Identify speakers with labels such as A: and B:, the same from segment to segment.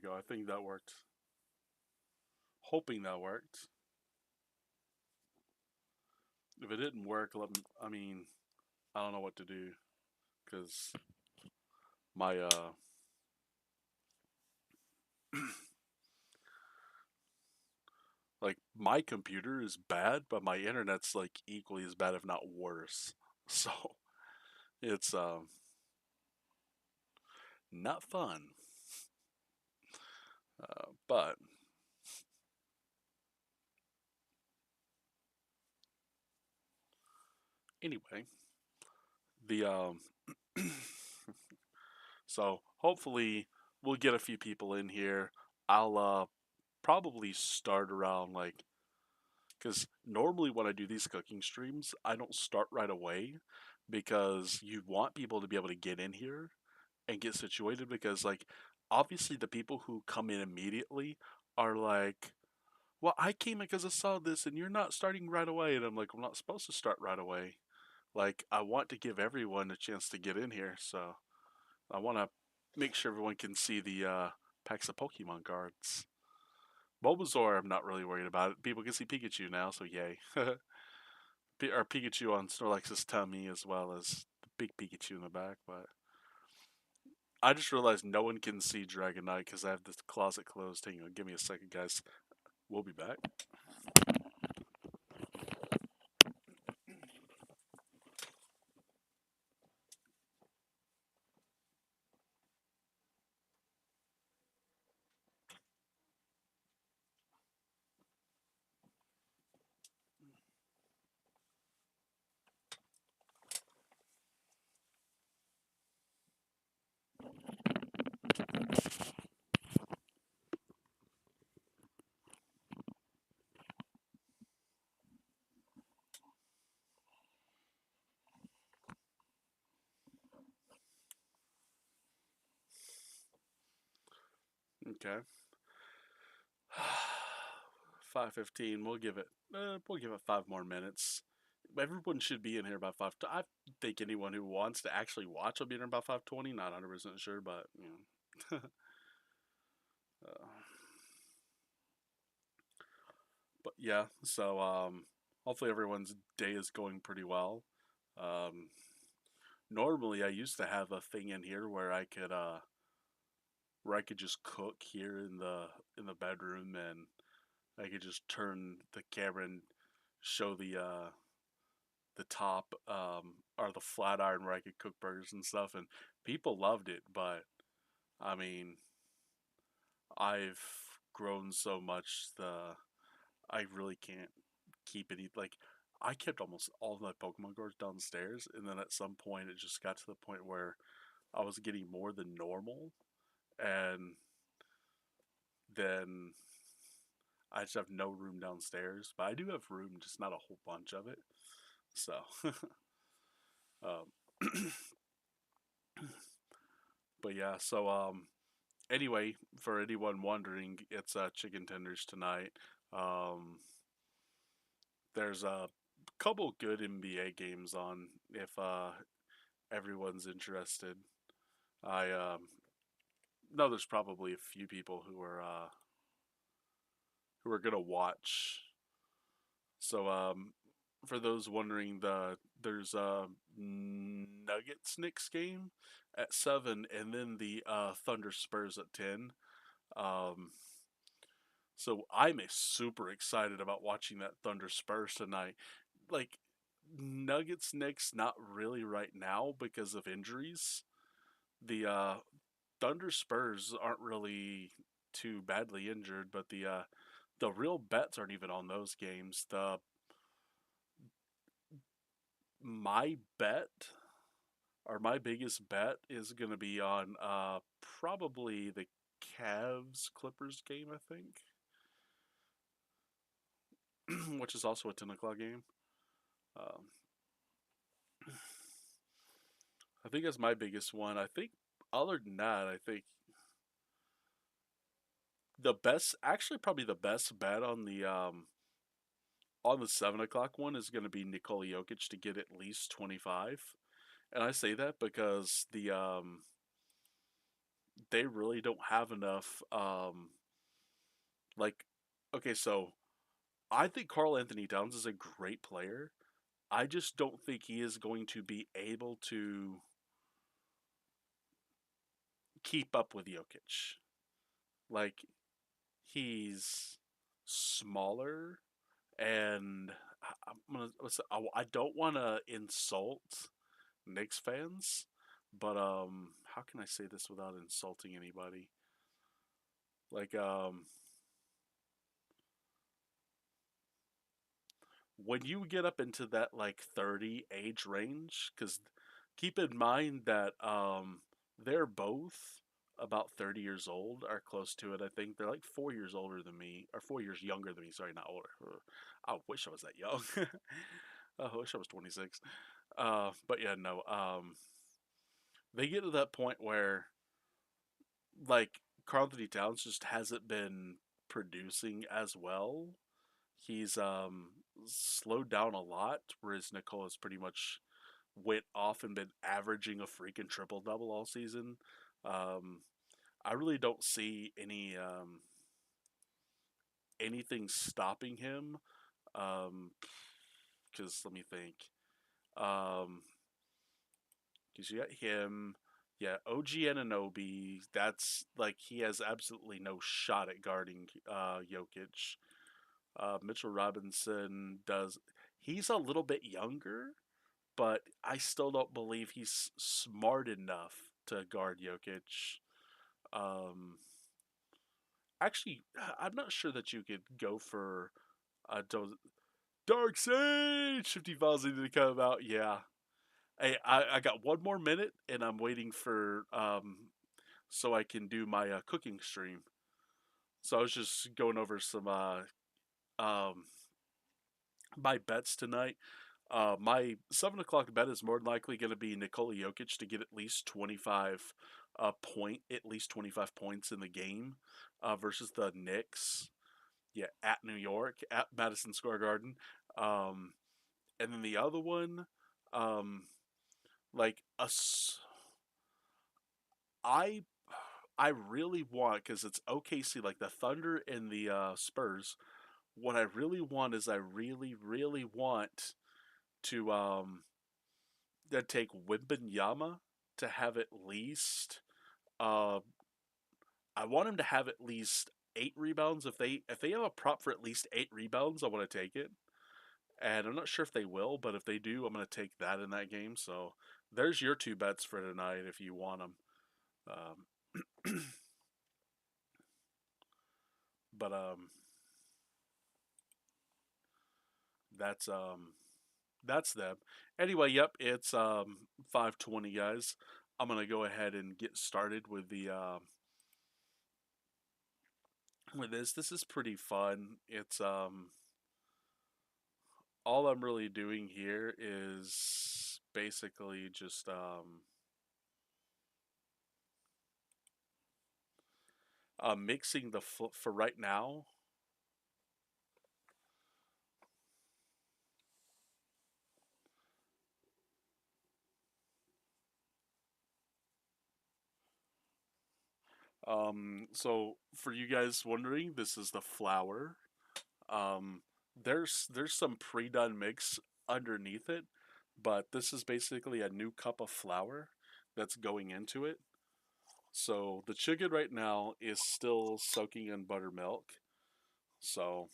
A: we go. I think that worked. Hoping that worked. If it didn't work, I mean, I don't know what to do because my like my computer is bad, but my internet's like equally as bad, if not worse. So it's not fun. But anyway, the so hopefully we'll get a few people in here. I'll probably start around like because normally when I do these cooking streams, I don't start right away because you want people to be able to get in here and get situated because like obviously the people who come in immediately are like, well, I came in because I saw this and you're not starting right away. And I'm like, I'm not supposed to start right away. Like, I want to give everyone a chance to get in here. So I want to make sure everyone can see the packs of Pokemon cards. Bulbasaur, I'm not really worried about it. People can see Pikachu now, so yay. Or Pikachu on Snorlax's tummy as well as the big Pikachu in the back. But I just realized no one can see Dragonite because I have this closet closed. Hang on, give me a second, guys. We'll be back. Okay. 5:15. We'll give it 5 more minutes. Everyone should be in here by 5. I think anyone who wants to actually watch will be in here by 5:20. Not 100% sure, but uh, but yeah. So hopefully everyone's day is going pretty well. Um, Normally I used to have a thing in here where I could just cook here in the bedroom and I could just turn the camera and show the top or the flat iron where I could cook burgers and stuff, and people loved it. But I mean, I've grown so much the I really can't keep it. Like I kept almost all of my Pokemon cards downstairs, and then at some point it just got to the point where I was getting more than normal, and then I just have no room downstairs. But I do have room, just not a whole bunch of it. So, um, but yeah. So anyway, for anyone wondering, it's chicken tenders tonight. Um, there's a couple good NBA games on if everyone's interested. I know there's probably a few people who are gonna watch. So for those wondering, there's a Nuggets Knicks game at 7, and then the Thunder Spurs at 10. Um, So I'm super excited about watching that Thunder Spurs tonight. Like Nuggets Knicks, not really right now because of injuries. The Thunder Spurs aren't really too badly injured, but the real bets aren't even on those games. The my bet or my biggest bet is going to be on probably the Cavs Clippers game, I think, which is also a 10 o'clock game. Um, I think that's my biggest one. I think other than that, I think the best, actually probably the best bet on the 7 o'clock one is going to be Nikola Jokic to get at least 25. And I say that because they really don't have enough. Like, okay, so I think Carl Anthony Towns is a great player. I just don't think he is going to be able to keep up with Jokic. Like, he's smaller, and I don't want to insult Knicks fans, but how can I say this without insulting anybody? Like, when you get up into that like 30 age range, because keep in mind that they're both about 30 years old, or close to it. I think they're like 4 years older than me, or 4 years younger than me. Sorry, not older. I wish I was that young. I wish I was 26. But yeah, no. They get to that point where like Carl Anthony Towns just hasn't been producing as well. He's slowed down a lot, whereas Nicole has pretty much went off and been averaging a freaking triple double all season. Um, I really don't see anything stopping him. Because let me think. Um, because you got him, yeah, OG Ananobi. That's like he has absolutely no shot at guarding Jokic. Mitchell Robinson does. He's a little bit younger, but I still don't believe he's smart enough to guard Jokic. Um, actually, I'm not sure that you could go for Dark Sage 50,000 to come out. Yeah. Hey, I got one more minute and I'm waiting for so I can do my cooking stream. So I was just going over some um my bets tonight. My 7 o'clock bet is more than likely going to be Nikola Jokic to get at least 25 points in the game versus the Knicks. Yeah, at New York at Madison Square Garden. Um, and then the other one, um, like a, I I really want because it's OKC like the Thunder and the Spurs. What I really want is I really want to take Wimbenyama to have at least uh I want him to have at least 8 rebounds. If they have a prop for at least 8 rebounds, I want to take it. And I'm not sure if they will, but if they do, I'm going to take that in that game. So there's your two bets for tonight if you want them. Um, but that's that's them. Anyway, yep, it's 5:20 guys. I'm going to go ahead and get started with the with this. This is pretty fun. It's all I'm really doing here is basically just mixing for right now. So for you guys wondering, this is the flour. Um, there's some pre-done mix underneath it, but this is basically a new cup of flour that's going into it. So the chicken right now is still soaking in buttermilk. So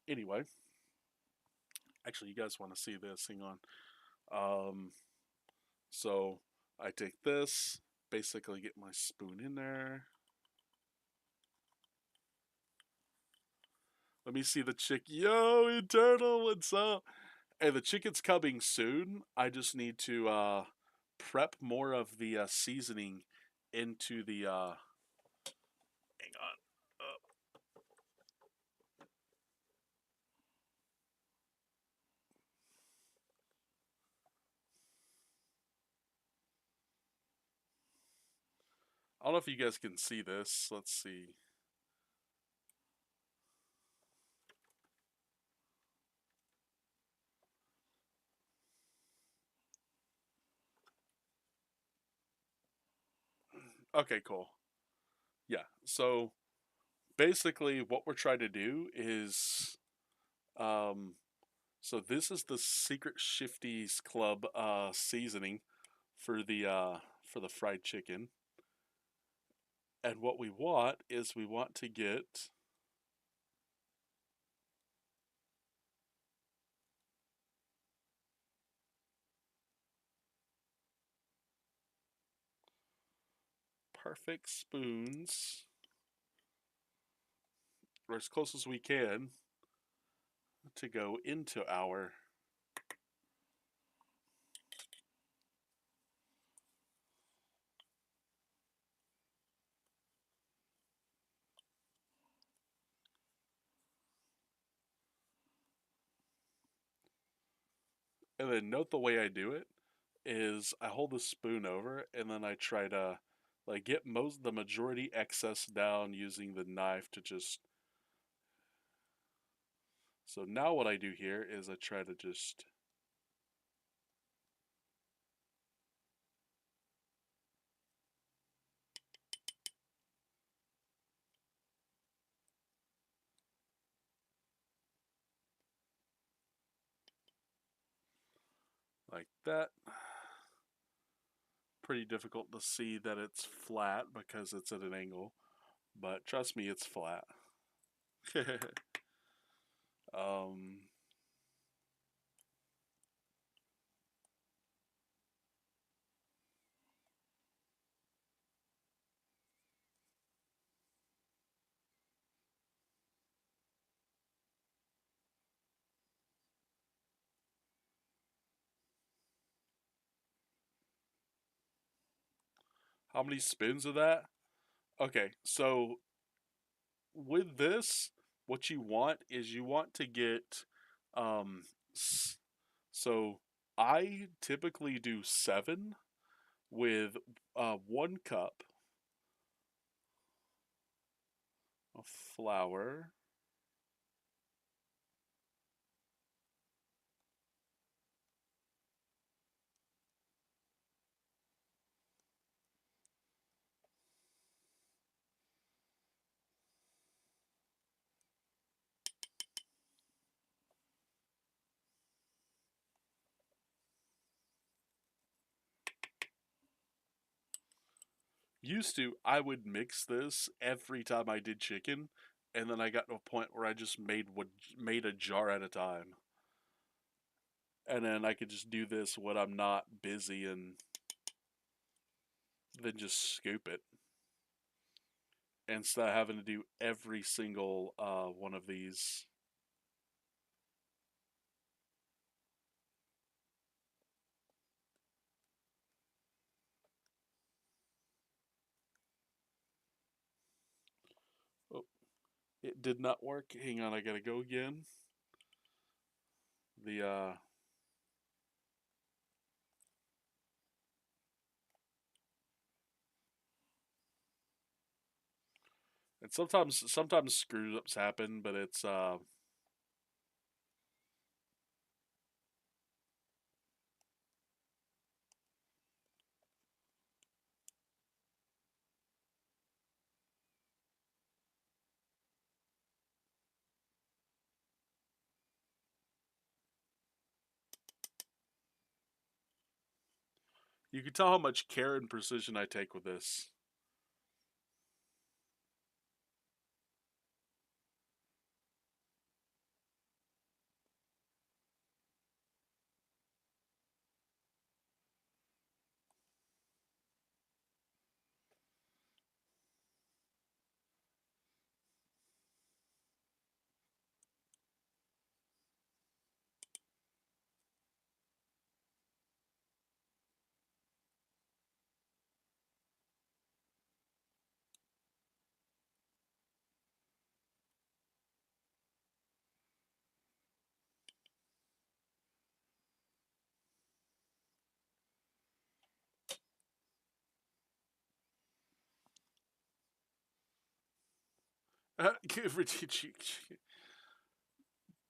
A: anyway, actually, you guys want to see this? Hang on. Um, so I take this, basically get my spoon in there. Let me see the chick. Yo, Eternal, what's up? Hey, the chicken's coming soon. I just need to prep more of the seasoning into the. Hang on. I don't know if you guys can see this. Let's see. Okay, cool. Yeah. So basically, what we're trying to do is, um, so this is the Secret Shifties Club seasoning for the fried chicken, and what we want is we want to get perfect spoons, or as close as we can, to go into our. And then note the way I do it is I hold the spoon over and then I try to like get most the majority excess down using the knife to just. So now what I do here is I try to just like that. Pretty difficult to see that it's flat because it's at an angle, but trust me, it's flat. um, how many spoons of that? Okay, so with this, what you want is you want to get, um, so I typically do 7 with 1 cup of flour. Used to, I would mix this every time I did chicken, and then I got to a point where I just made a jar at a time, and then I could just do this when I'm not busy, and then just scoop it instead of having to do every single one of these. Oh, it did not work. Hang on, I gotta go again. The and sometimes screw ups happen, but it's you can tell how much care and precision I take with this.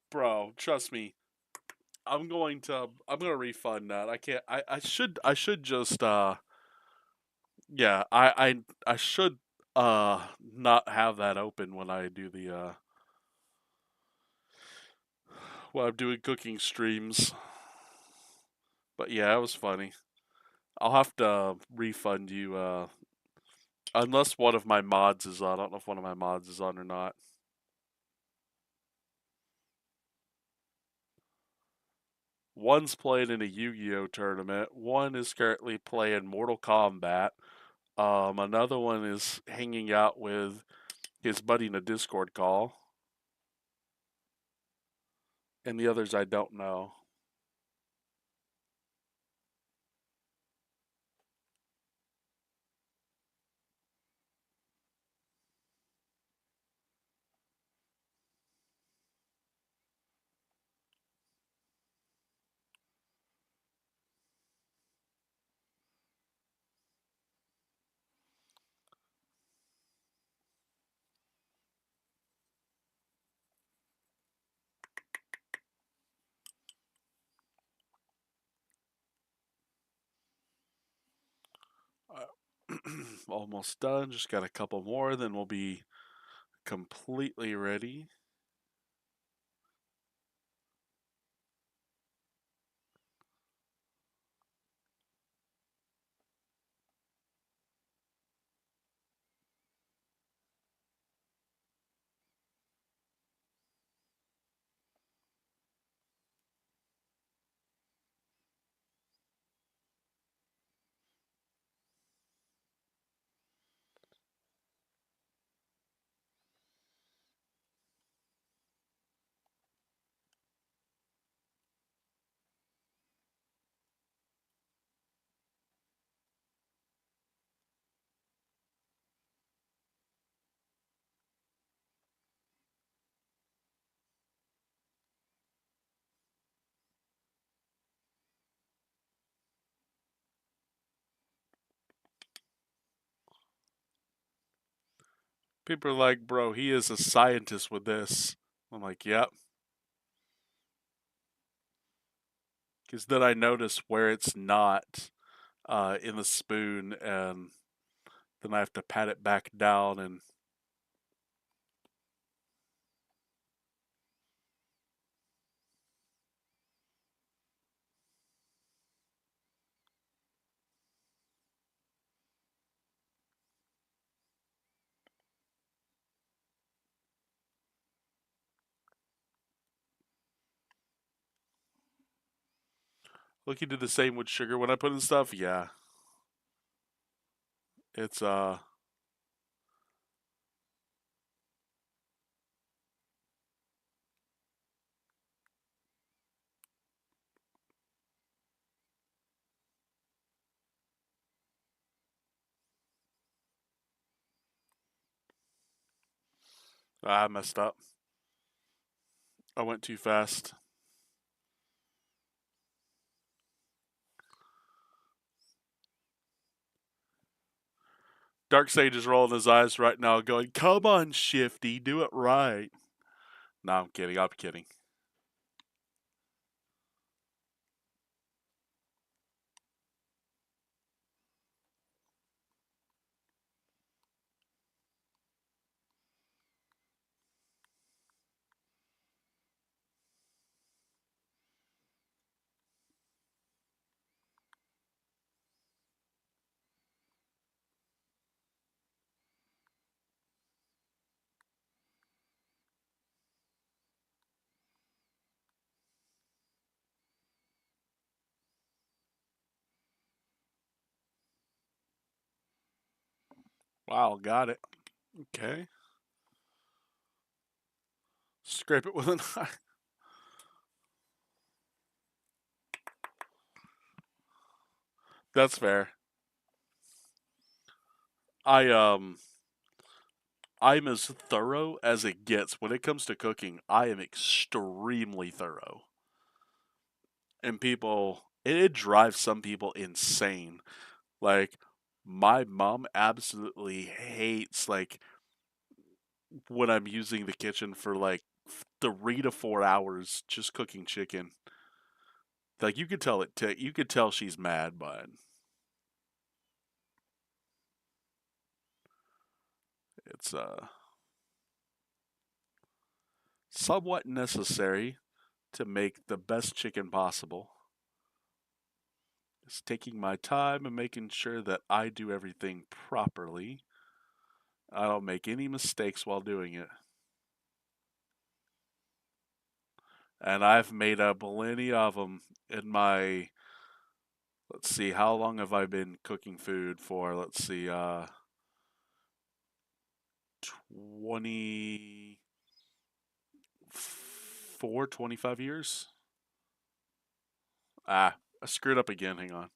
A: Bro, trust me. I'm gonna refund that. I can't. I should just Yeah, I should not have that open when I do the when I'm doing cooking streams. But yeah, it was funny. I'll have to refund you unless one of my mods is on. I don't know if one of my mods is on or not. One's playing in a Yu-Gi-Oh tournament. One is currently playing Mortal Kombat. Another one is hanging out with his buddy in a Discord call, and the others I don't know. Almost done. Just got a couple more, then we'll be completely ready. People are like, bro, he is a scientist with this. I'm like, yep. Because then I notice where it's not in the spoon, and then I have to pat it back down. And look, you do the same with sugar when I put in stuff. Yeah, it's I messed up. I went too fast. Dark Sage is rolling his eyes right now, going, "Come on, Shifty, do it right." No, I'm kidding. I'm kidding. Wow, got it. Okay. Scrape it with a knife. That's fair. I I'm as thorough as it gets when it comes to cooking. I am extremely thorough, and it drives some people insane. Like my mom absolutely hates like when I'm using the kitchen for like 3 to 4 hours just cooking chicken. Like you could tell you could tell she's mad, but it's somewhat necessary to make the best chicken possible. Just taking my time and making sure that I do everything properly. I don't make any mistakes while doing it. And I've made a plenty of them in my, let's see, how long have I been cooking food for? Let's see, 24, 25 years? Ah, I screwed up again. Hang on.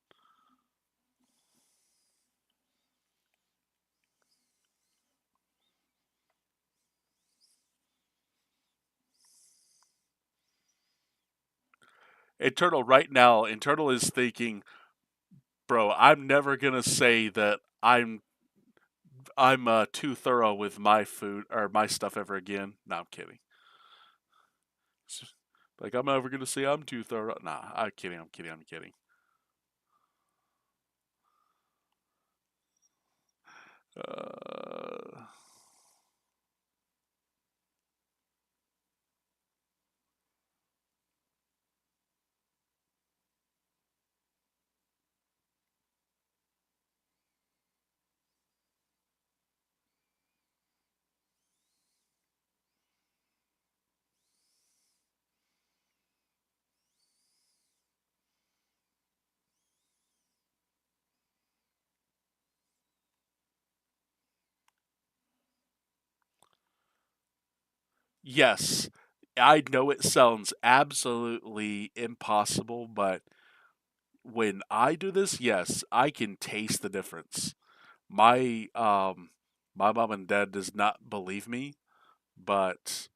A: Internal right now, Internal is thinking, bro, I'm never gonna say that I'm too thorough with my food or my stuff ever again. No, I'm kidding. Like I'm never gonna say I'm too thorough. Nah, I'm kidding. I'm kidding. I'm kidding. Uh, yes, I know it sounds absolutely impossible, but when I do this, yes, I can taste the difference. My my mom and dad does not believe me, but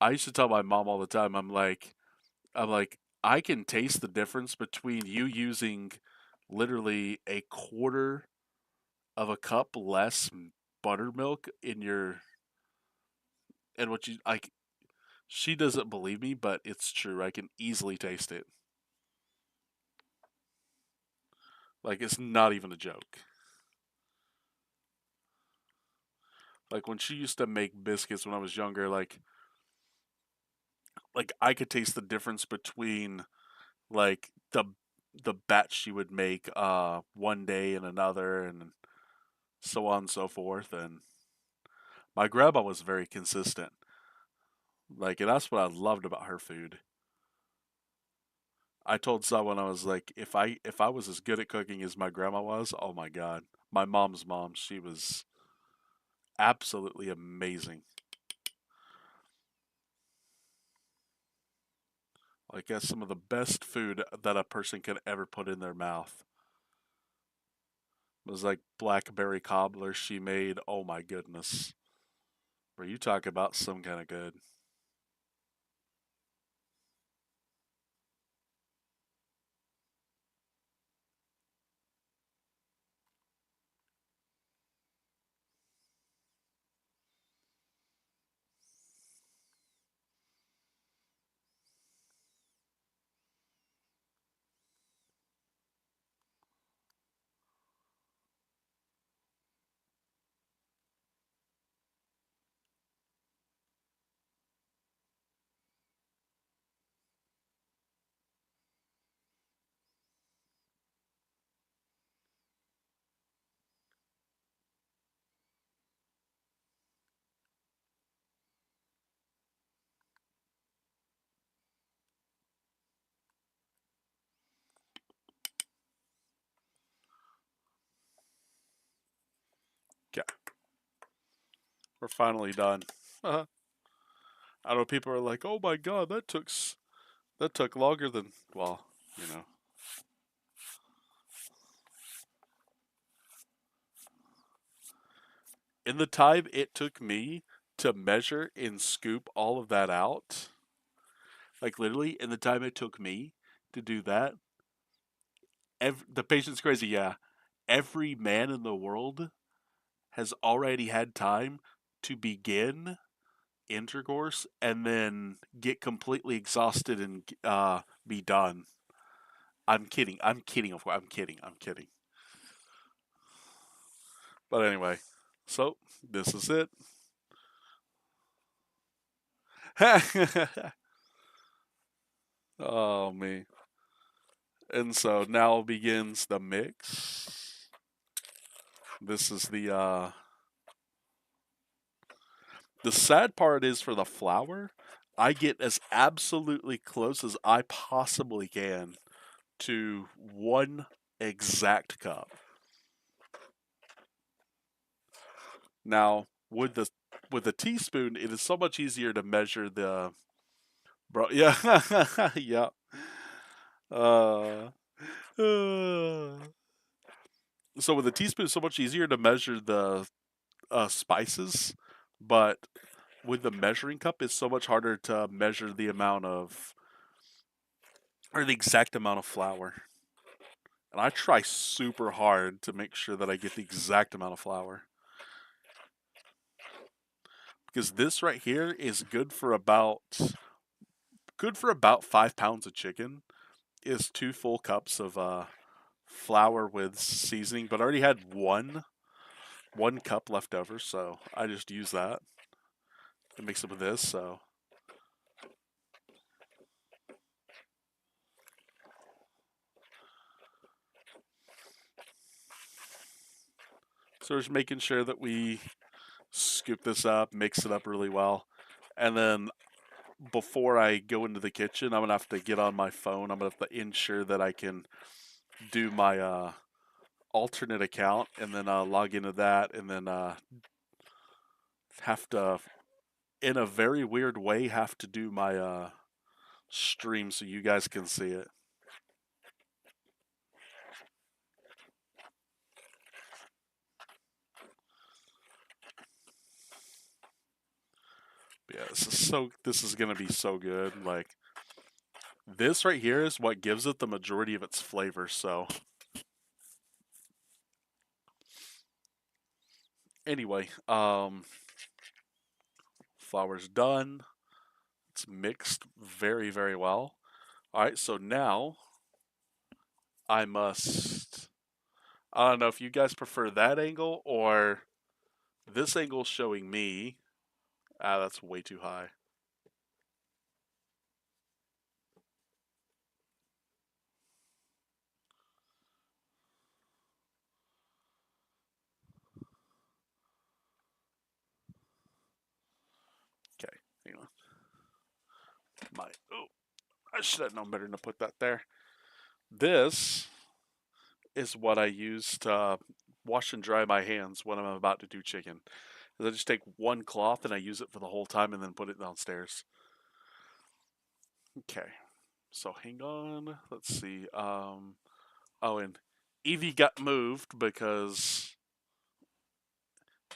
A: I used to tell my mom all the time, I'm like, I can taste the difference between you using literally a quarter of a cup less buttermilk in your and what you like. She doesn't believe me, but it's true. I can easily taste it. Like it's not even a joke. Like when she used to make biscuits when I was younger, like I could taste the difference between like the batch she would make one day and another and so on and so forth. And my grandma was very consistent. Like, and that's what I loved about her food. I told someone I was like, if I was as good at cooking as my grandma was, oh my god, my mom's mom, she was absolutely amazing. Like that's some of the best food that a person could ever put in their mouth. It was like blackberry cobbler she made. Oh my goodness. Where you talk about some kind of good. Yeah, we're finally done. I know people are like, "Oh my god, that took longer than well, you know." In the time it took me to measure and scoop all of that out, like literally in the time it took me to do that, the patient's crazy. Yeah, every man in the world has already had time to begin intercourse and then get completely exhausted and be done. I'm kidding. I'm kidding. Of course, I'm kidding. I'm kidding. But anyway, So this is it. Oh me. And so now begins the mix. This is the sad part is for the flour, I get as absolutely close as I possibly can to one exact cup. Now, with the teaspoon, it is so much easier to measure the bro. Yeah, yeah. Uh, uh. So with a teaspoon, it's so much easier to measure the spices, but with the measuring cup, it's so much harder to measure the amount of or the exact amount of flour. And I try super hard to make sure that I get the exact amount of flour. Because this right here is good for about 5 pounds of chicken. Is 2 full cups of flour with seasoning, but I already had one cup left over, so I just use that to mix it with this. So just making sure that we scoop this up, mix it up really well, and then before I go into the kitchen, I'm gonna have to get on my phone. I'm gonna have to ensure that I can do my alternate account and then log into that, and then have to, in a very weird way, have to do my stream so you guys can see it. But yeah, this is gonna be so good. Like this right here is what gives it the majority of its flavor. So anyway, flour's done. It's mixed very, very well. All right, so now I must. I don't know if you guys prefer that angle or this angle showing me. Ah, that's way too high. Okay, hang on. Oh, I should have known better than to put that there. This is what I use to wash and dry my hands when I'm about to do chicken. I just take one cloth and I use it for the whole time and then put it downstairs. Okay, so hang on. Let's see. Oh, and Evie got moved because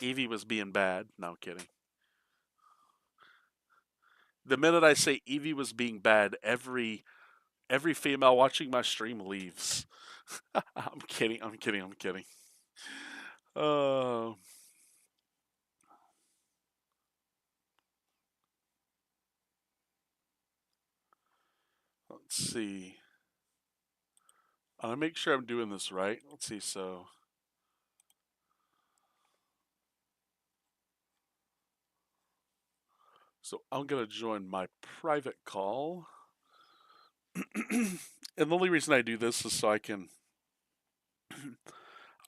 A: Evie was being bad. No kidding. The minute I say Evie was being bad, every female watching my stream leaves. I'm kidding. I'm kidding. I'm kidding. Uh, let's see. I want to make sure I'm doing this right. Let's see. So I'm gonna join my private call, and the only reason I do this is so I can.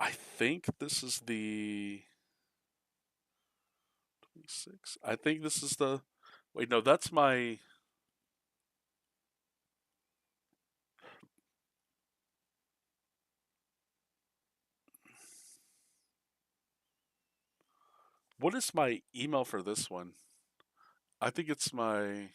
A: I think this is the 26. I think this is the. Wait, no, that's my. What is my email for this one? I think it's my.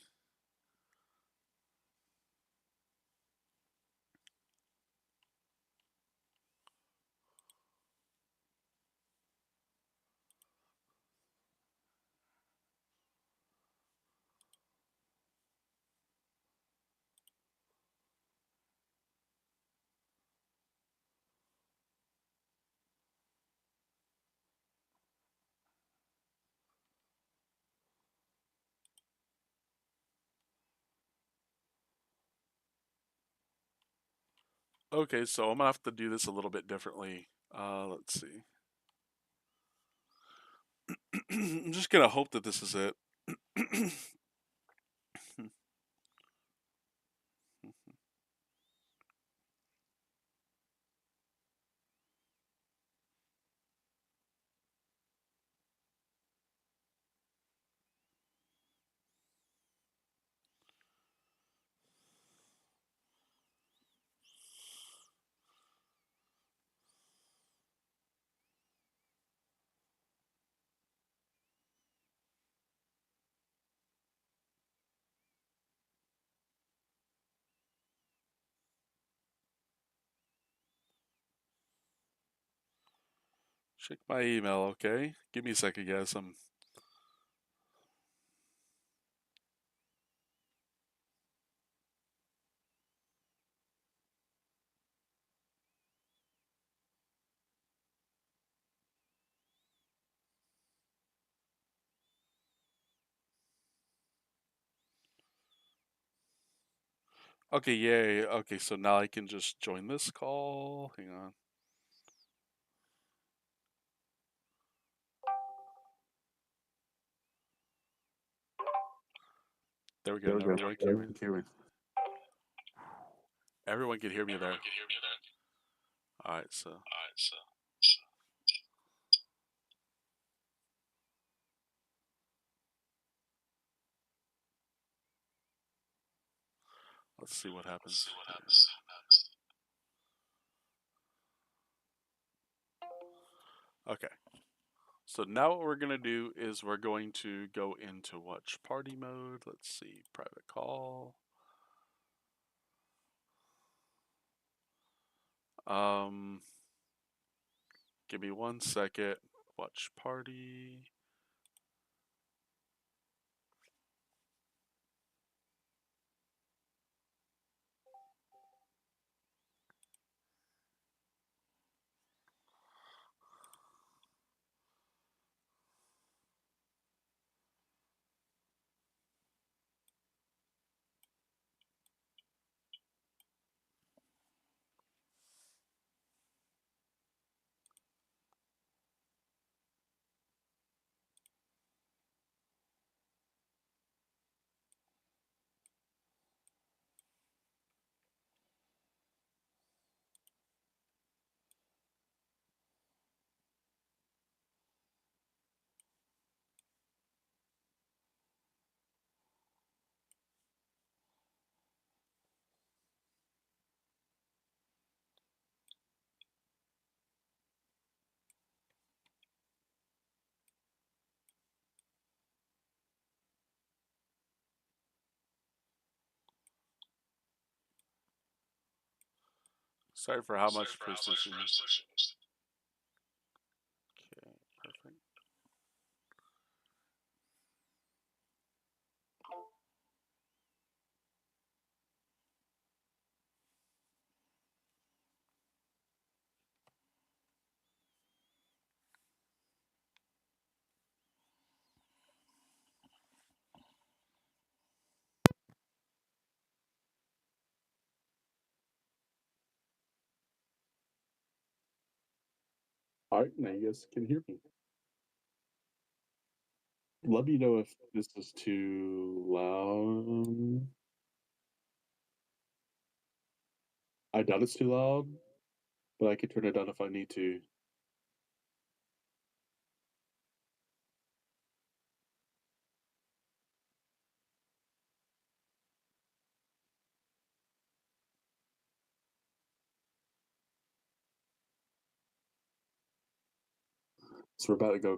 A: Okay, so I'm gonna have to do this a little bit differently. Let's see. I'm just gonna hope that this is it. Check my email, okay? Give me a second, guys. I'm okay. Yay. Okay, so now I can just join this call. Hang on. There we go.
B: There we
A: Now
B: go.
A: everyone can hear me. Everyone can hear me there. All right. So let's see what happens. Okay. So now what we're gonna do is we're going to go into watch party mode. Let's see, private call. Um, Give me 1 second. Watch party. Sorry for how much precision. Okay, perfect.
B: All right, now you guys can hear me. Let me know if this is too loud. I doubt it's too loud, but I can turn it down if I need to. So we're about to go,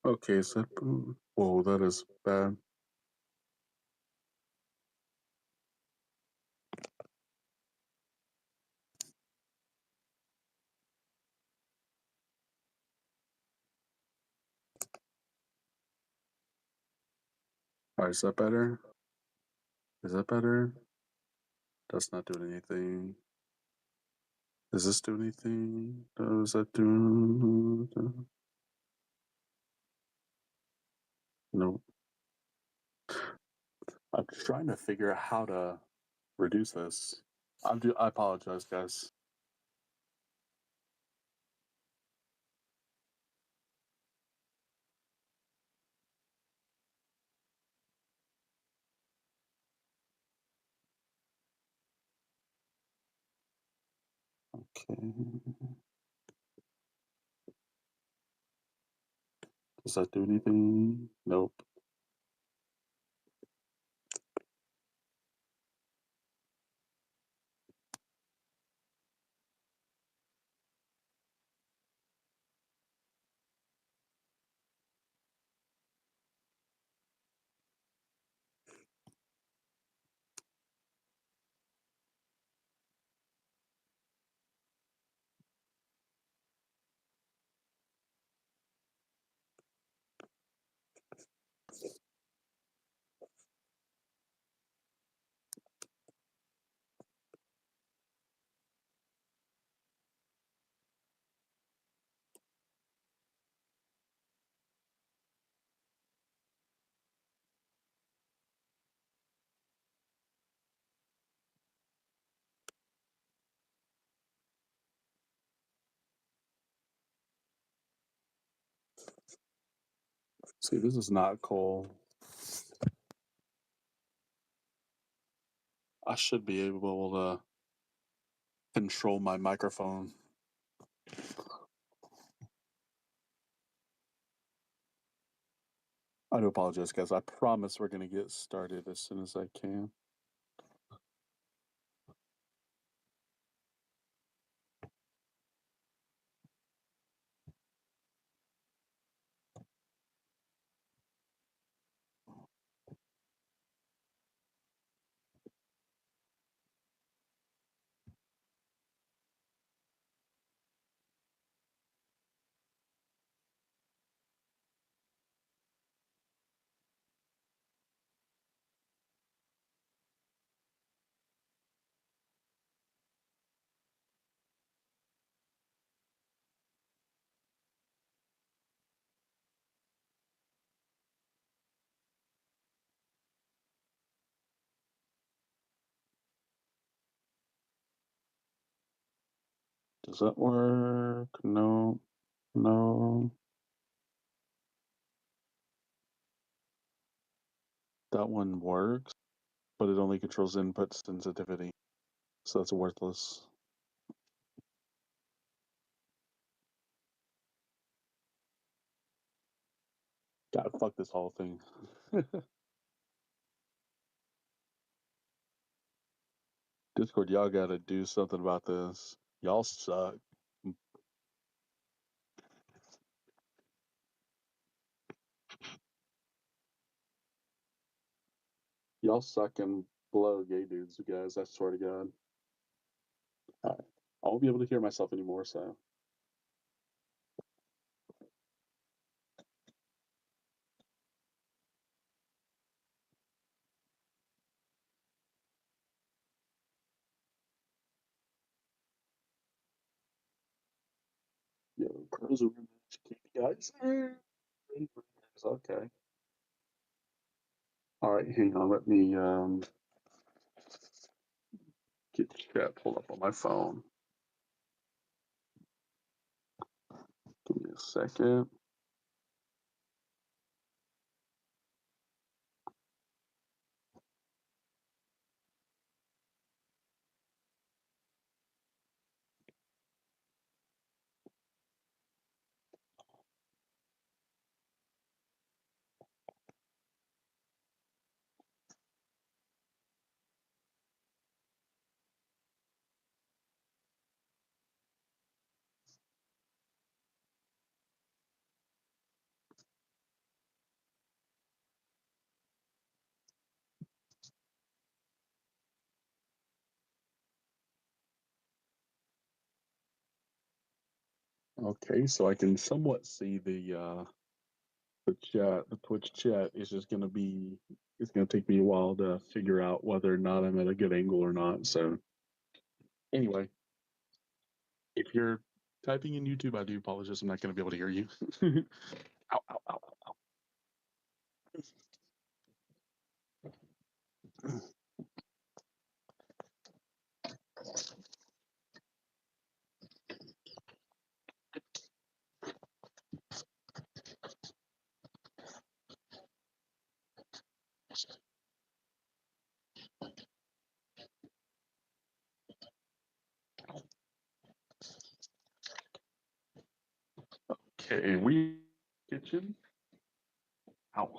B: Okay, so whoa, that is bad. All right, is that better? Is that better? That's not doing anything. Does this do anything? Does that do? Nope. I'm trying to figure out how to reduce this. I apologize, guys. Okay. Does that do anything? Nope. See, this is not cool. I should be able to control my microphone. I do apologize, guys. I promise we're going to get started as soon as I can. Does that work? No. No. That one works, but it only controls input sensitivity. So that's worthless. God, fuck this whole thing. Discord, y'all gotta do something about this. Y'all suck. Y'all suck and blow gay dudes, you guys. I swear to God. Alright. I won't be able to hear myself anymore, so. Yo, crows are KPIs. Okay. Alright, hang on. Let me get the chat pulled up on my phone. Give me a second. Okay, so I can somewhat see the chat, the Twitch chat is just gonna be. It's gonna take me a while to figure out whether or not I'm at a good angle or not. So anyway, if you're typing in YouTube, I do apologize. I'm not gonna be able to hear you. Ow, ow, ow, ow, ow. Okay, we kitchen. Ow.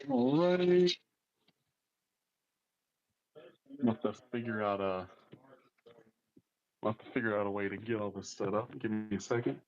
B: All right. I'll have to figure out a. I'll have to figure out a way to get all this set up. Give me a second.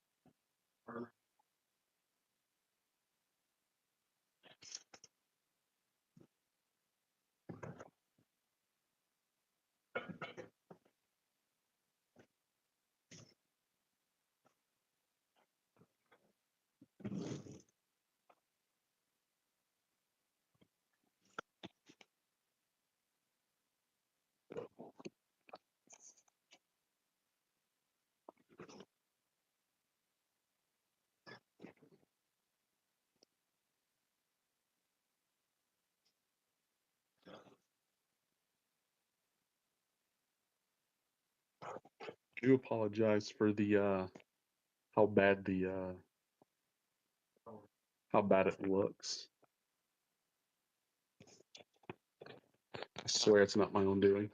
B: I do apologize for the how bad the how bad it looks. I swear it's not my own doing.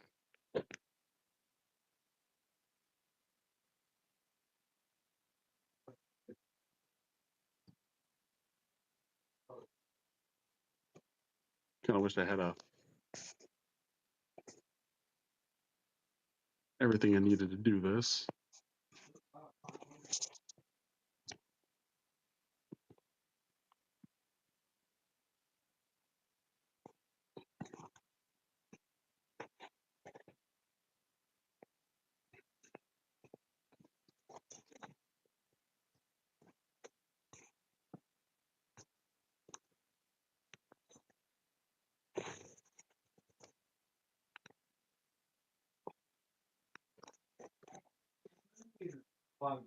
B: Kind of wish I had everything I needed to do this. I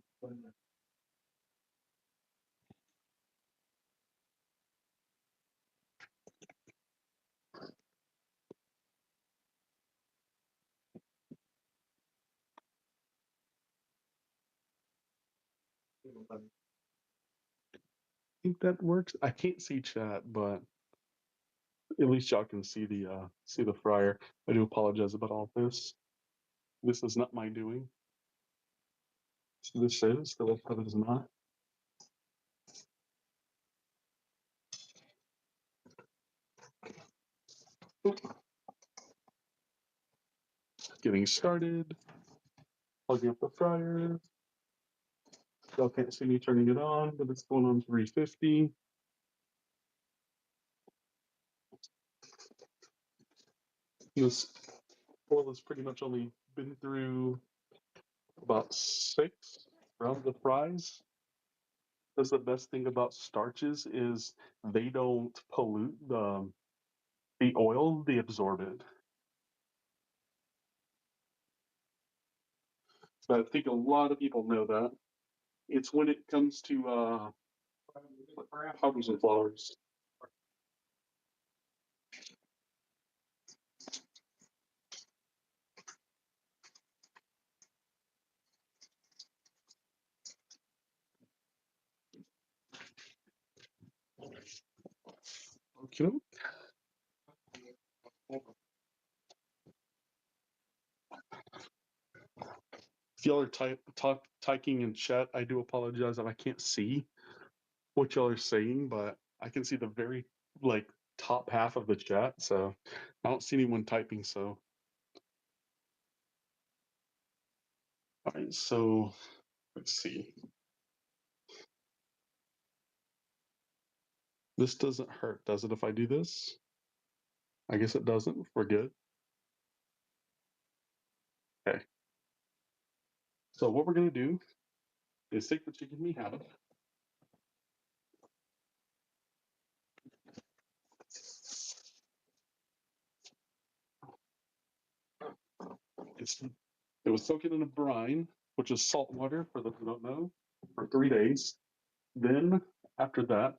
B: think that works. I can't see chat, but at least y'all can see the fryer. I do apologize about all this. This is not my doing. So this is the rest of it is not. Getting started. Plugging up the fryer. Y'all can't see me turning it on, but it's going on 350. This oil has pretty much only been through about 6 rounds of fries. That's the best thing about starches is they don't pollute the oil, they absorb it. But I think a lot of people know that. It's when it comes to powders and flours. Okay. If y'all are typing in chat, I do apologize that I can't see what y'all are saying, but I can see the very like top half of the chat, so I don't see anyone typing. So, all right, so let's see. This doesn't hurt, does it? If I do this, I guess it doesn't. We're good. Okay. So what we're gonna do is take the chicken we have. It was soaking in a brine, which is salt water for those who don't know, for 3 days. Then after that,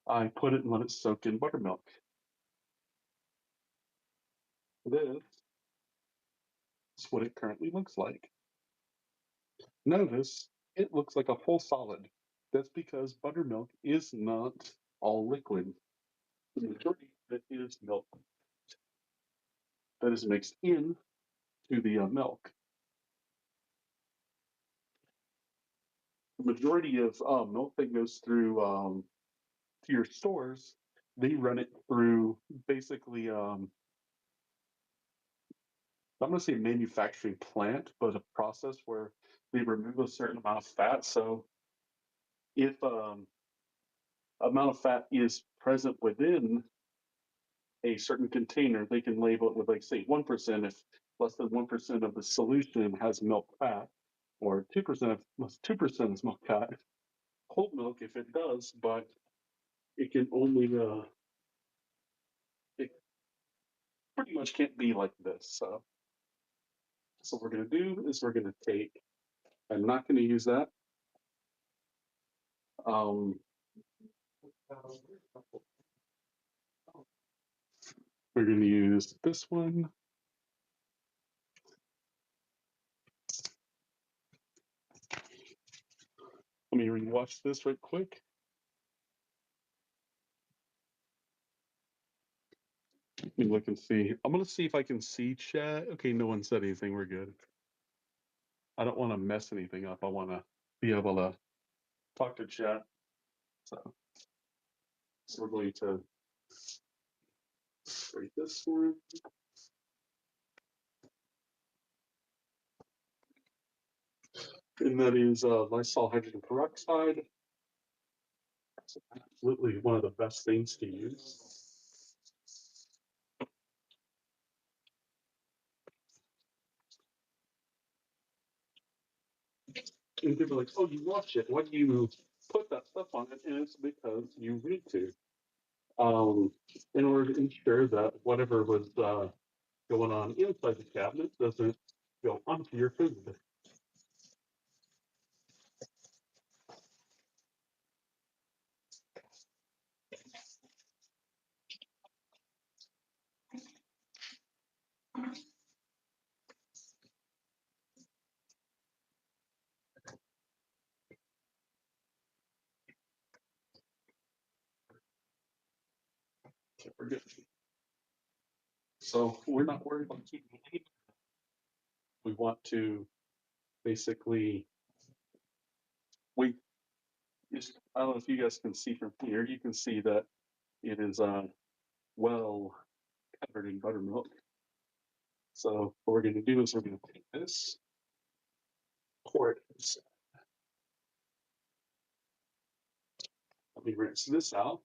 B: I put it and let it soak in buttermilk. This is what it currently looks like. Notice it looks like a full solid. That's because buttermilk is not all liquid. The majority of it is milk that is mixed in to the milk. The majority of milk that goes through to your stores, they run it through basically I'm going to say manufacturing plant, but a process where they remove a certain amount of fat. So if amount of fat is present within a certain container, they can label it with, like, say, 1%. If less than 1% of the solution has milk fat, or 2% of 2% is milk fat, whole milk if it does, but it can only it pretty much can't be like this. So what we're going to do is we're going to take. I'm not going to use that. Um, we're going to use this one. Let me rewatch this right quick. Let me look and see. I'm going to see if I can see chat. Okay, no one said anything. We're good. I don't want to mess anything up. I want to be able to talk to chat. So we're going to write this one. And that is Lysol hydrogen peroxide. It's absolutely one of the best things to use. And people are like, oh, you watch it. Why do you put that stuff on it? And it's because you need to. In order to ensure that whatever was going on inside the cabinet doesn't go onto your food. Okay, we're good. So we're not worried about keeping any. We want to basically we just, I don't know if you guys can see from here, you can see that it is well covered in buttermilk. So what we're going to do is we're going to take this, pour it. Let me rinse this out.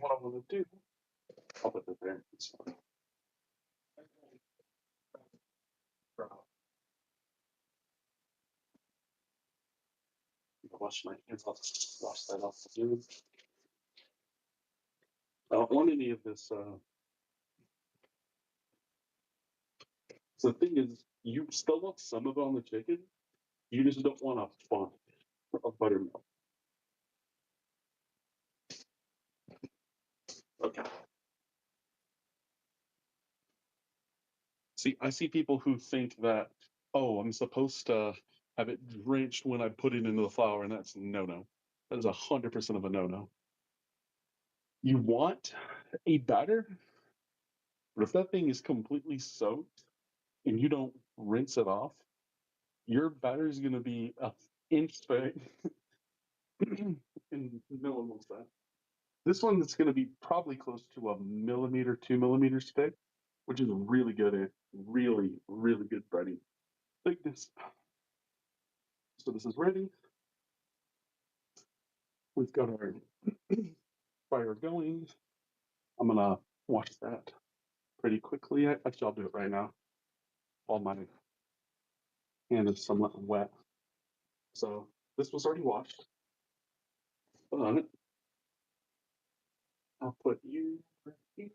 B: What I'm going to do, I'll put it there. It's fine. Wash my hands off. Wash that off the food. I don't want any of this. So the thing is, you still want some of it on the chicken. You just don't want a font of buttermilk. Okay. See, I see people who think that, oh, I'm supposed to have it drenched when I put it into the flour, and that's no. That is 100% of a no. You want a batter, but if that thing is completely soaked and you don't rinse it off, your batter is going to be an inch thick This one is going to be probably close to a millimeter, 2 millimeters thick, which is really good. Really, really good breading thickness. So this is ready. We've got our fire going. I'm gonna wash that pretty quickly. Actually, I'll do it right now while my hand is somewhat wet. So this was already washed. Put on it. I'll put you right here.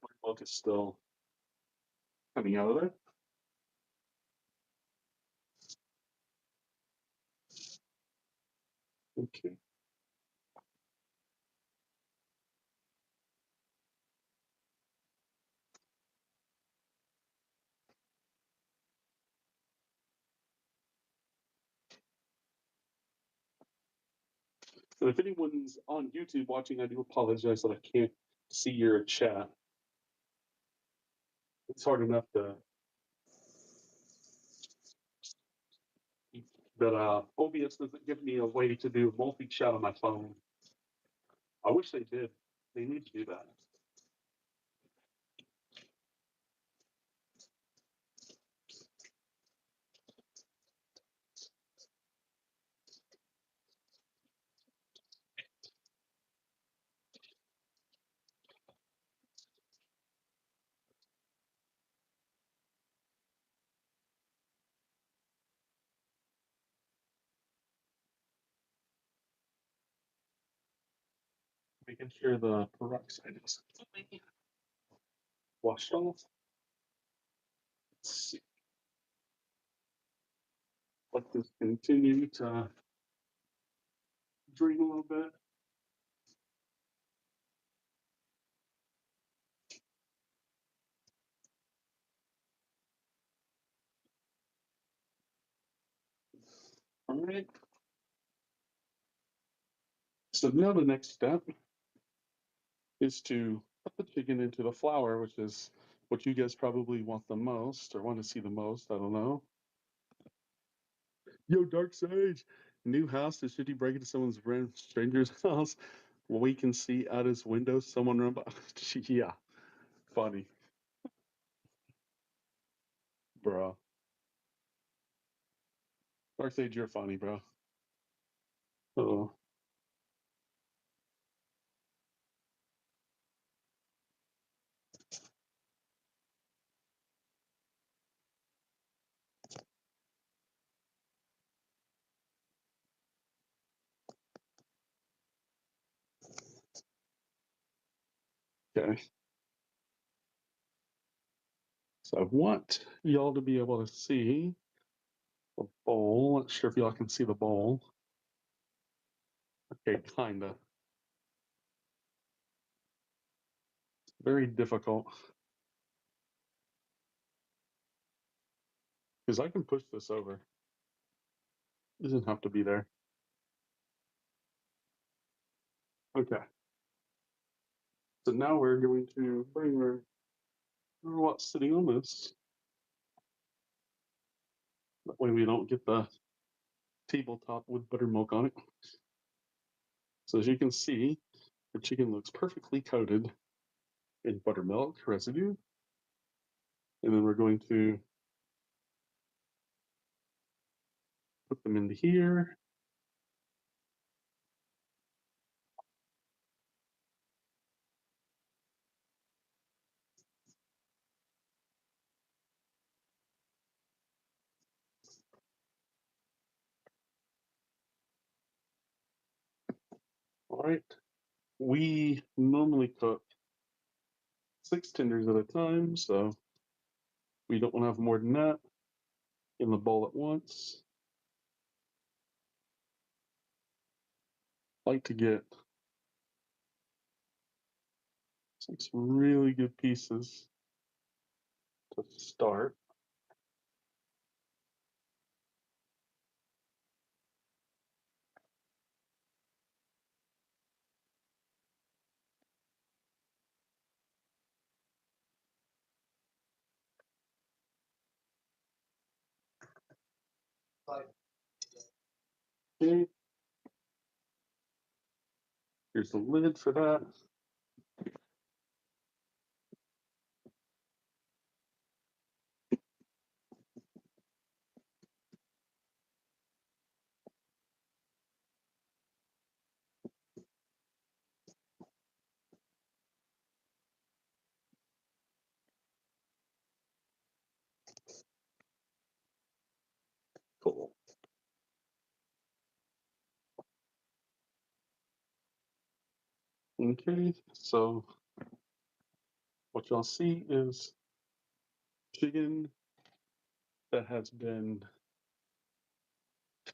B: My milk is still coming out of there. Okay. And if anyone's on YouTube watching, I do apologize that I can't see your chat. It's hard enough to. But OBS doesn't give me a way to do multi-chat on my phone. I wish they did. They need to do that. Making sure the peroxide is washed off. Let's see. Let this continue to drain a little bit. All right. So now the next step is to put the chicken into the flour, which is what you guys probably want the most or want to see the most. I don't know. Yo, Dark Sage, new house. Should you break into someone's random stranger's house? Well, we can see out his window someone run by. Yeah, funny, bro. Dark Sage, you're funny, bro. Oh, okay. So I want y'all to be able to see the bowl. Not sure if y'all can see the bowl. Okay, kinda. Very difficult because I can push this over. It doesn't have to be there. Okay. So now we're going to bring our what's sitting on this. That way we don't get the tabletop with buttermilk on it. So as you can see, the chicken looks perfectly coated in buttermilk residue. And then we're going to put them into here. All right. We normally cook 6 tenders at a time, so we don't want to have more than that in the bowl at once. I like to get 6 really good pieces to start. Okay. Here's the lid for that. Cool. Okay, so what y'all see is chicken that has been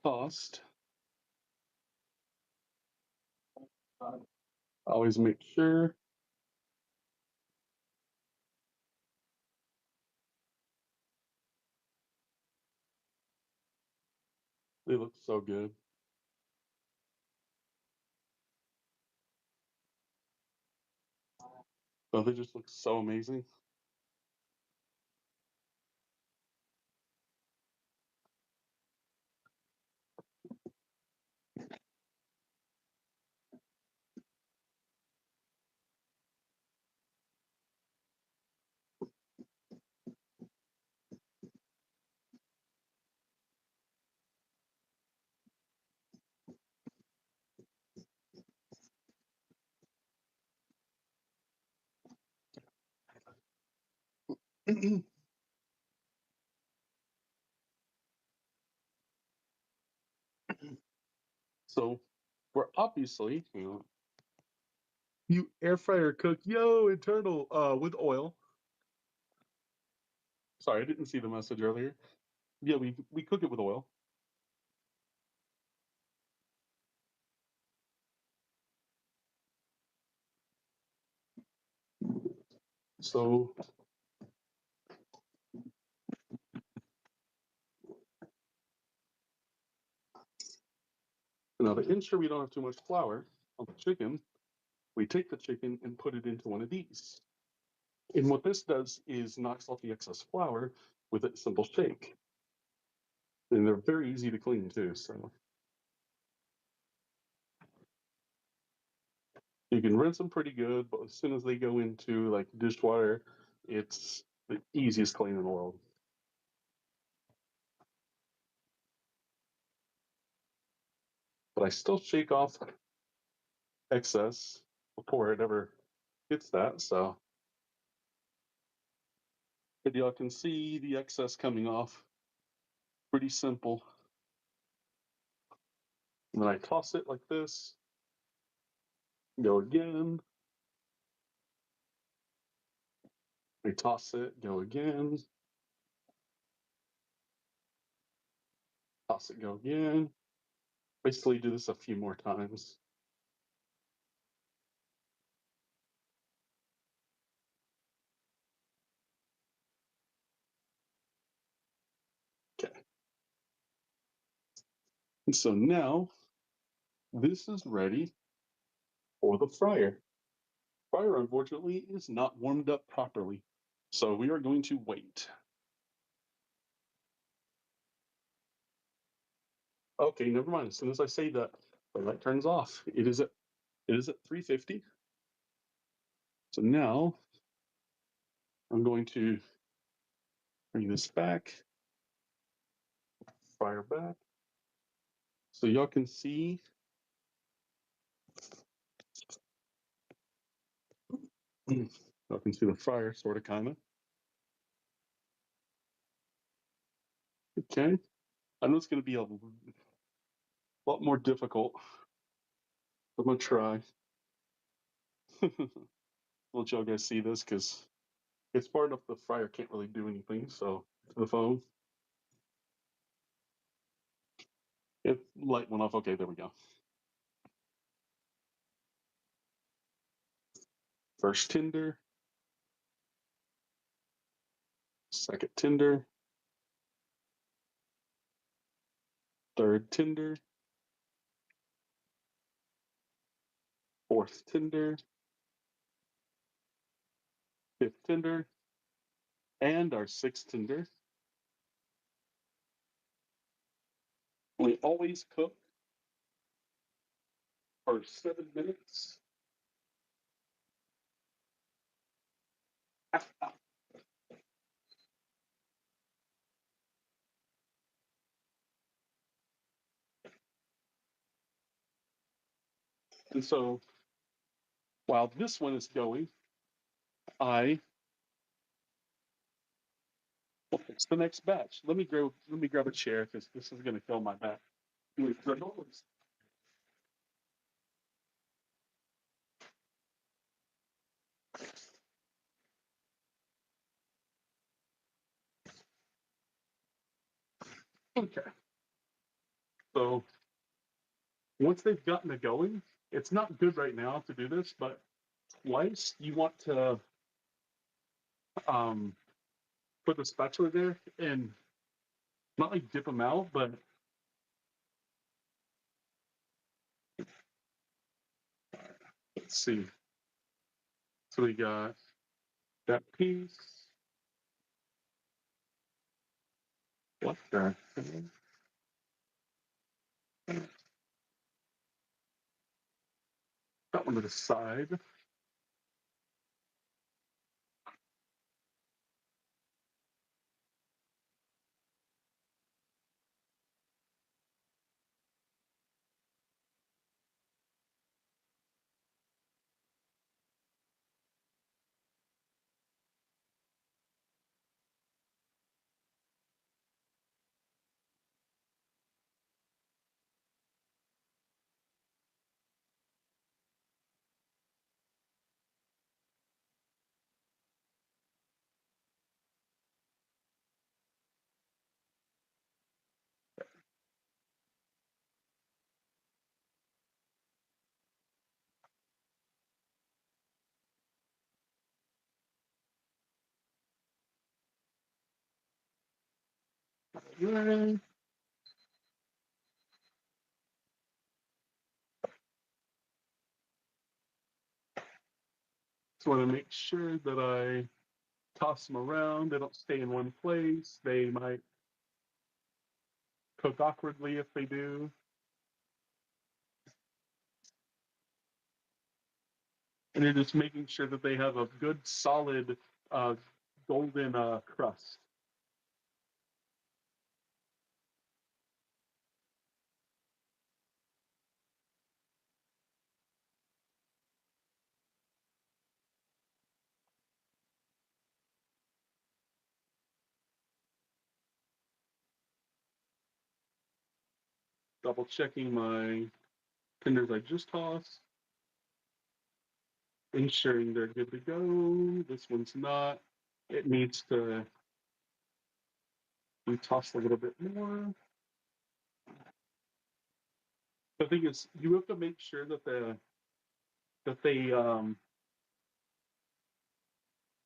B: tossed. Always make sure they look so good. Oh, they just look so amazing. So we're obviously, you air fryer cook internal with oil. Sorry, I didn't see the message earlier. Yeah, we cook it with oil. So now to ensure we don't have too much flour on the chicken, we take the chicken and put it into one of these. And what this does is knocks off the excess flour with a simple shake. And they're very easy to clean too. So you can rinse them pretty good, but as soon as they go into like dishwater, it's the easiest clean in the world. But I still shake off excess before it ever hits that. So but y'all can see the excess coming off. Pretty simple. And then I toss it like this. Go again. I toss it, go again. Toss it, go again. Basically do this a few more times. Okay. And so now this is ready for the fryer. Fryer, unfortunately, is not warmed up properly. So we are going to wait. Okay, never mind. As soon as I say that, the light turns off. It is at 350. So now I'm going to bring this back, fryer back. So y'all can see y'all can see the fryer sort of kind of. Okay. I know it's going to be a lot more difficult. I'm going to try. Let y'all guys see this because it's far enough the fryer can't really do anything. So to the phone. It light went off. Okay, there we go. First tinder. Second tinder. Third tinder. Fourth tinder. Fifth tinder. And our sixth tinder. We always cook for 7 minutes. And so while this one is going, I will fix the next batch. Let me grab a chair because this is going to kill my back. Okay. So once they've gotten it going, it's not good right now to do this, but twice you want to um, put the spatula there and not like dip them out, but let's see. So we got that piece. What the hell? That one to the side. Yeah. Just want to make sure that I toss them around. They don't stay in one place. They might cook awkwardly if they do. And you're just making sure that they have a good, solid, uh, golden crust. Double checking my tenders I just tossed. Ensuring they're good to go. This one's not. It needs to be tossed a little bit more. The thing is, you have to make sure that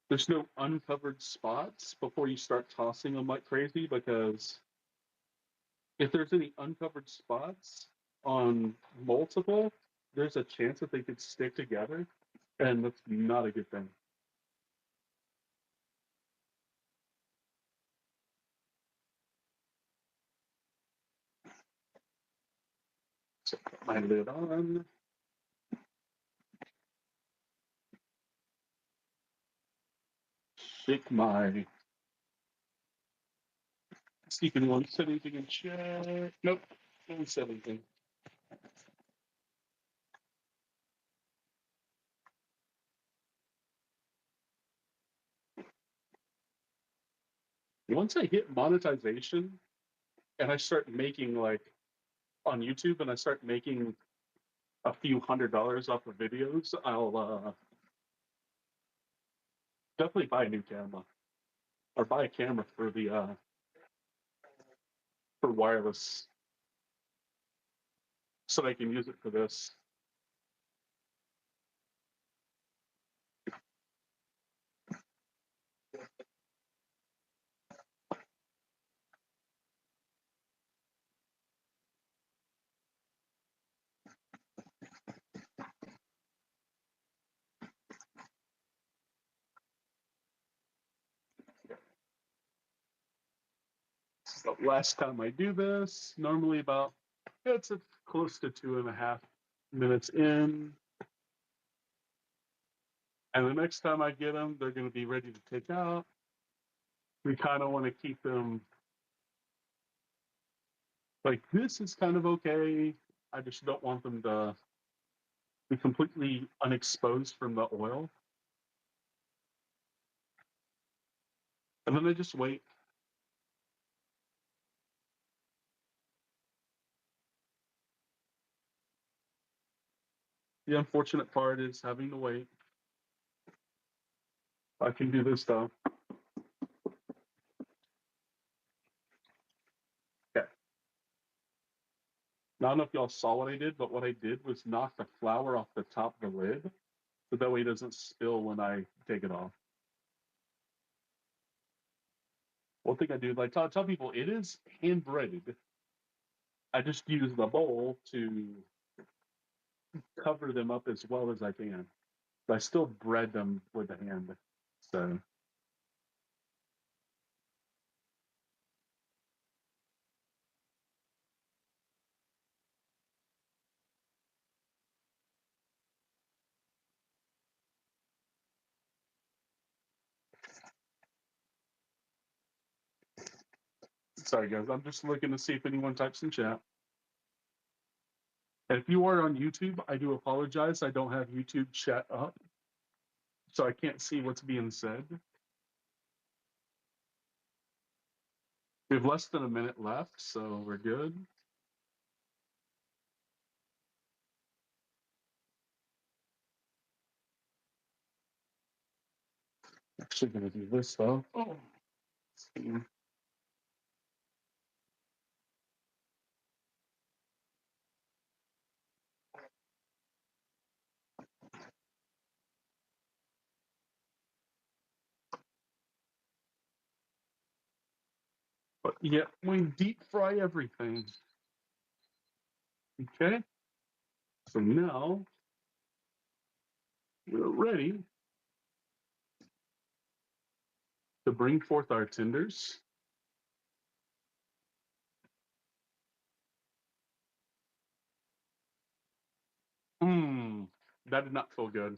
B: there's no uncovered spots before you start tossing them like crazy, because if there's any uncovered spots on multiple, there's a chance that they could stick together, and that's not a good thing. So put my lid on. Shake my. See if anyone said anything in chat. Nope, no one said anything. Once I hit monetization and I start making like on YouTube and I start making a few $100s off of videos, I'll definitely buy a new camera or buy a camera for the for wireless so I can use it for this. The last time I do this, normally about it's close to 2.5 minutes in. And the next time I get them, they're going to be ready to take out. We kind of want to keep them like this is kind of okay. I just don't want them to be completely unexposed from the oil. And then I just wait. The unfortunate part is having to wait. I can do this though. Okay. Now, I don't know if y'all saw what I did, but what I did was knock the flour off the top of the lid so that way it doesn't spill when I take it off. One thing I do, like tell people, it is hand breaded. I just use the bowl to cover them up as well as I can. But I still bread them with the hand. So sorry guys, I'm just looking to see if anyone types in chat. And if you are on YouTube, I do apologize. I don't have YouTube chat up, so I can't see what's being said. We have less than a minute left, so we're good. Actually, gonna do this though. Oh. But yeah, we deep fry everything. Okay. So now we're ready to bring forth our tenders. That did not feel good.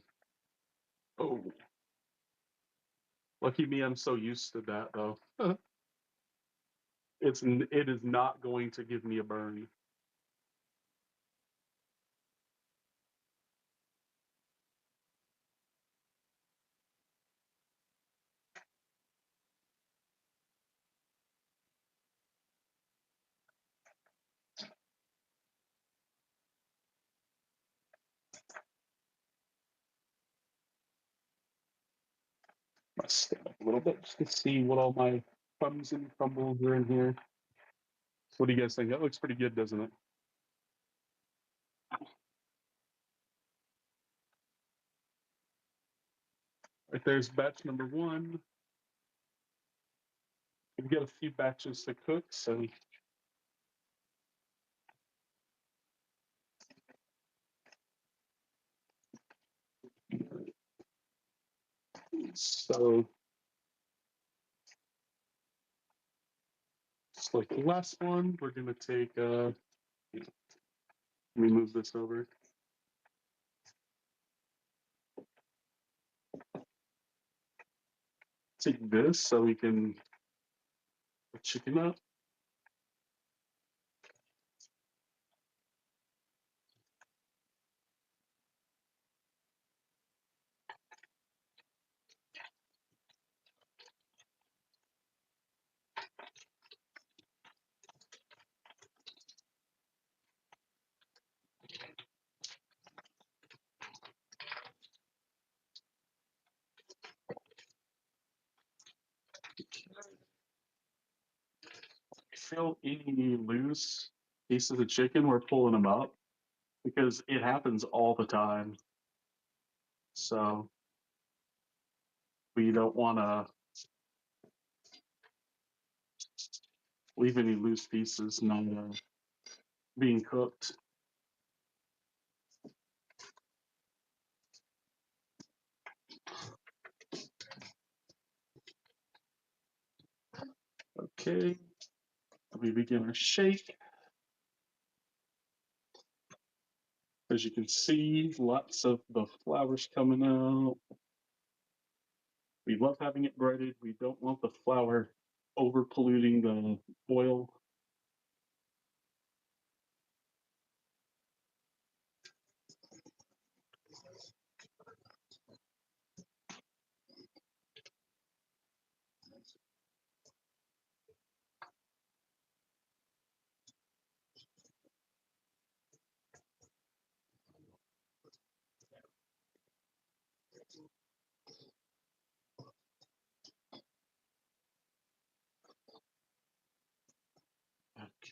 B: Oh, lucky me, I'm so used to that though. It is not going to give me a burn. I stand up a little bit just to see what all my crumbs and crumbles are in here. So what do you guys think? That looks pretty good, doesn't it? Right there's batch number one. We've got a few batches to cook, so just like the last one, we're gonna take let me move this over. Take this so we can chicken up. Feel any loose pieces of chicken, we're pulling them up because it happens all the time. So we don't want to leave any loose pieces not being cooked. Okay, we begin our shake. As you can see, lots of the flowers coming out. We love having it breaded. We don't want the flour over polluting the oil.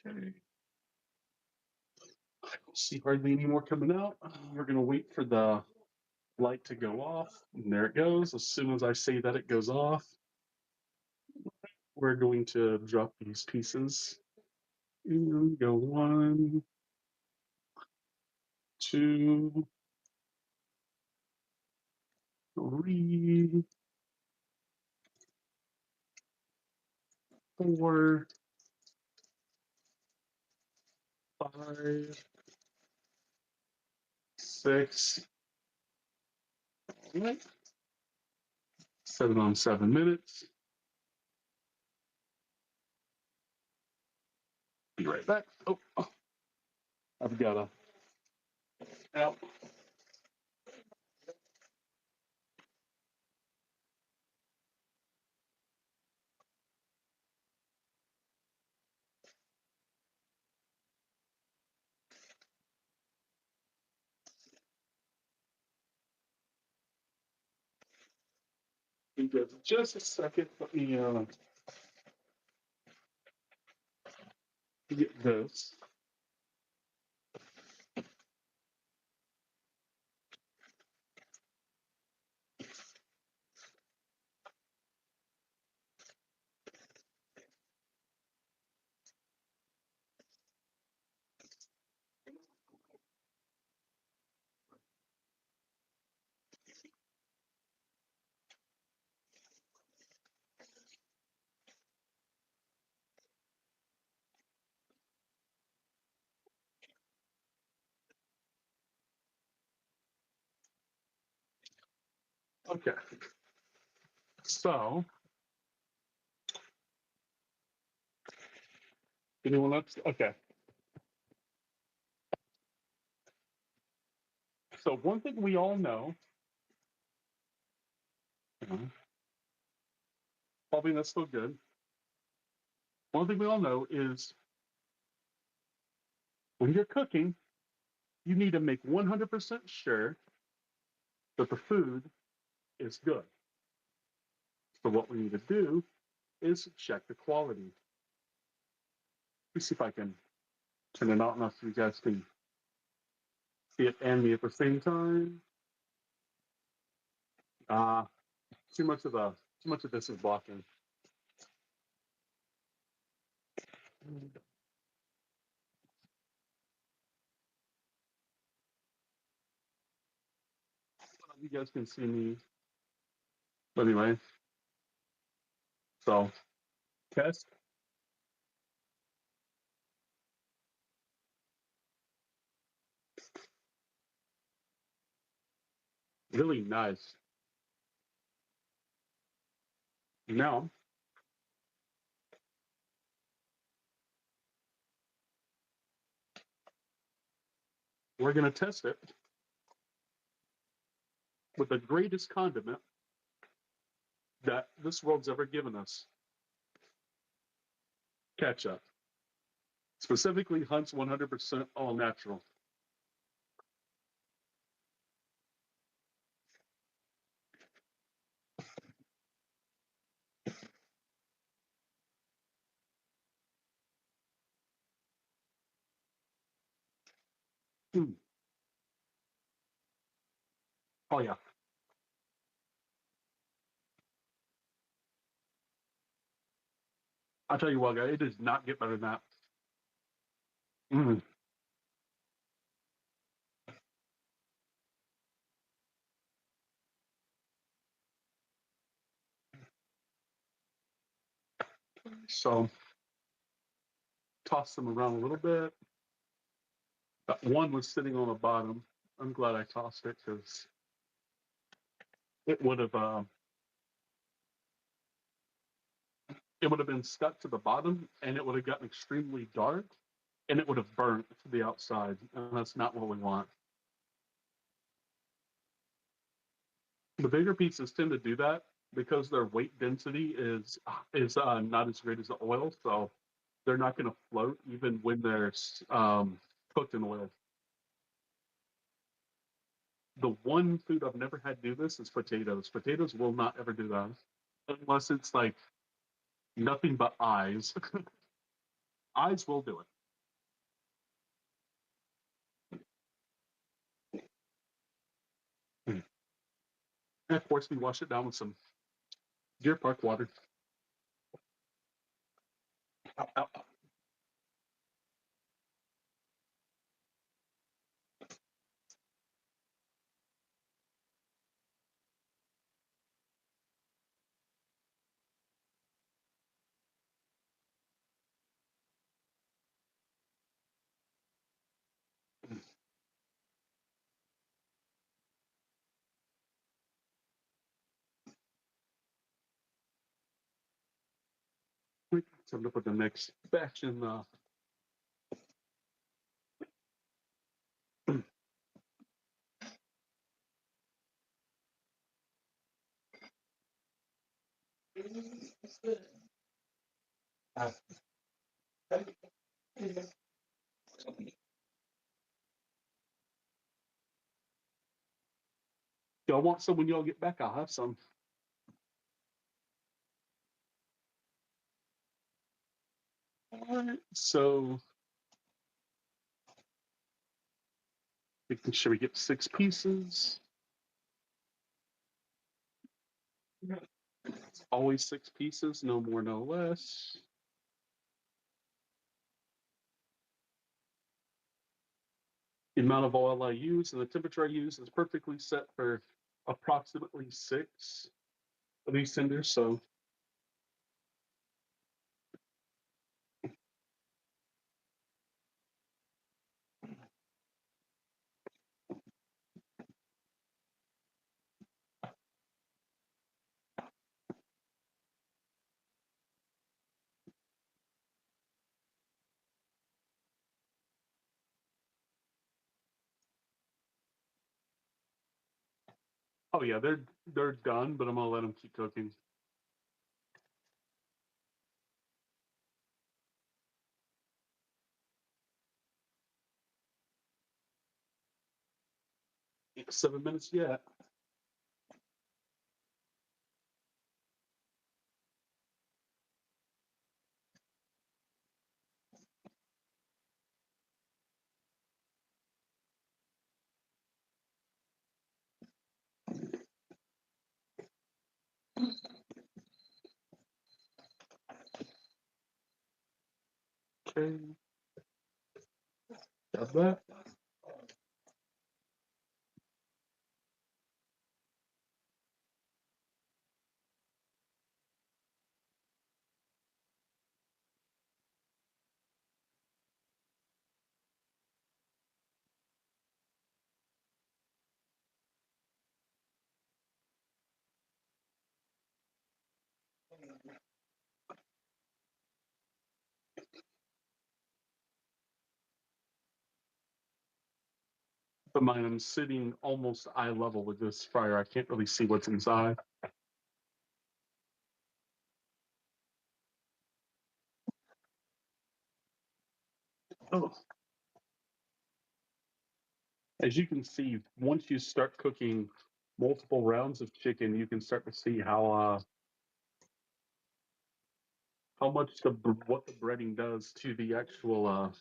B: Okay. I don't see hardly any more coming out. We're going to wait for the light to go off. And there it goes. As soon as I say that it goes off, we're going to drop these pieces. And go 1, 2, 3, 4, 5, 6, 7 on 7 minutes. Be right back. Oh, I've got a out. Just a second. Let me get this. Okay. So, anyone else? Okay. So, one thing we all know, probably that's still good. One thing we all know is when you're cooking, you need to make 100% sure that the food is good. So, what we need to do is check the quality. Let me see if I can turn it out enough so you guys can see it and me at the same time. Too much of this is blocking. You guys can see me. But anyway, so test. Really nice. Now, we're going to test it with the greatest condiment that this world's ever given us, ketchup. Specifically, Hunt's 100% all natural. Mm. Oh, yeah. I'll tell you what, guys, it does not get better than that. Mm. So, toss them around a little bit. One was sitting on the bottom. I'm glad I tossed it because it would have been stuck to the bottom and it would have gotten extremely dark and it would have burnt to the outside, and that's not what we want. The bigger pieces tend to do that because their weight density is not as great as the oil, so they're not going to float even when they're cooked in oil. The one food I've never had do this is potatoes. Potatoes will not ever do that unless it's like nothing but eyes. Eyes will do it. And of course, we wash it down with some Deer Park water. Ow, ow, ow. Time to put the next batch in the. Y'all want some when y'all get back? I'll have some. All right, so making sure we get 6 pieces. It's always 6 pieces, no more, no less. The amount of oil I use and the temperature I use is perfectly set for approximately 6 of these cinders. So oh yeah, they're done, but I'm gonna let them keep cooking. Ain't 7 minutes yet. Okay, got that. But mine, I'm sitting almost eye level with this fryer. I can't really see what's inside. Oh. As you can see, once you start cooking multiple rounds of chicken, you can start to see how much what the breading does to the actual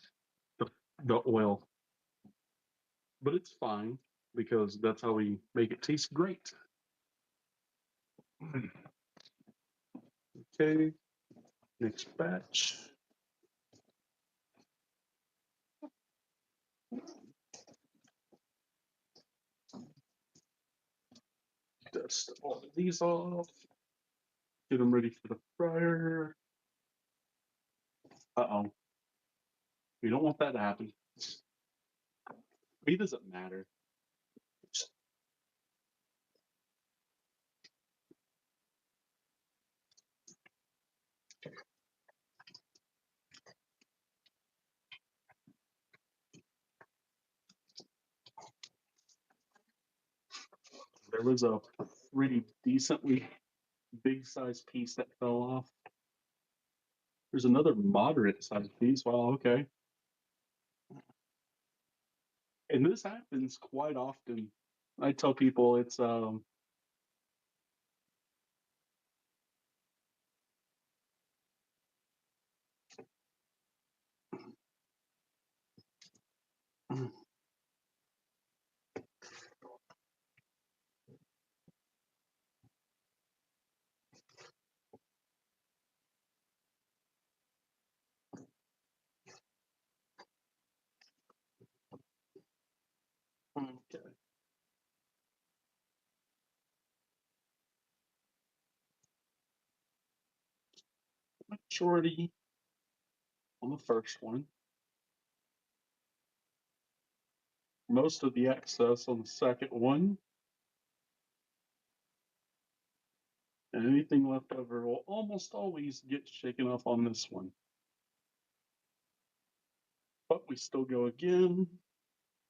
B: the, the oil. But it's fine because that's how we make it taste great. Okay, next batch. Dust all of these off. Get them ready for the fryer. Uh-oh. We don't want that to happen. Me doesn't matter. There was a pretty decently big size piece that fell off. There's another moderate sized piece. Wow, okay. And this happens quite often. I tell people it's okay. Majority on the first one. Most of the excess on the second one. And anything left over will almost always get shaken off on this one. But we still go again.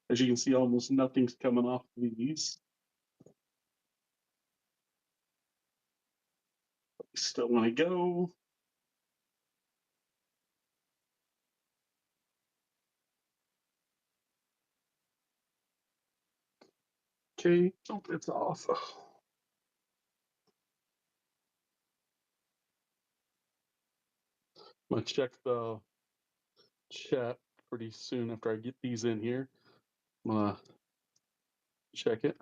B: As you can see, almost nothing's coming off these. But we still want to go. Okay, oh, it's off. I'm gonna check the chat pretty soon after I get these in here. I'm gonna check it.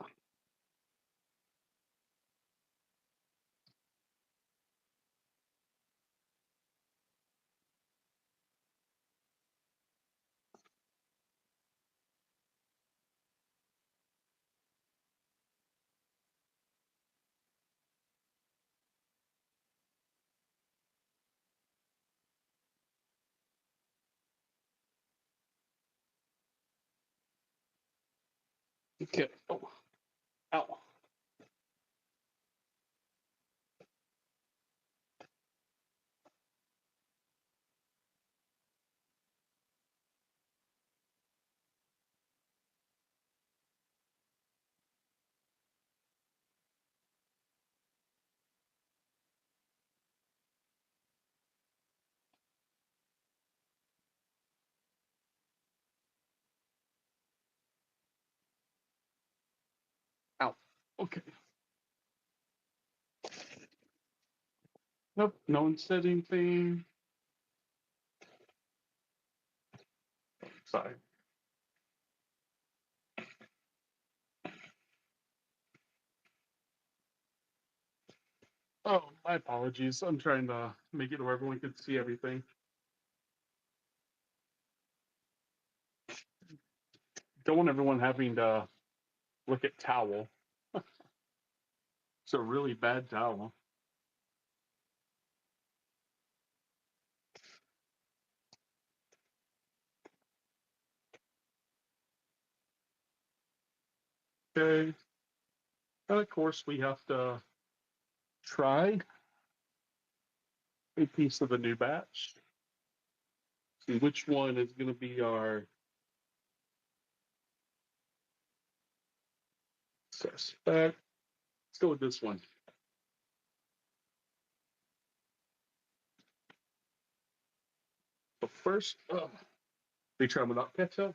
B: Okay. Oh, ow. Ow. Okay. Nope, no one said anything. Sorry. Oh, my apologies. I'm trying to make it where everyone can see everything. Don't want everyone having to look at towel. It's a really bad towel. Okay. And of course, we have to try a piece of the new batch. See which one is going to be our suspect. Let's go with this one. But first, they try without ketchup.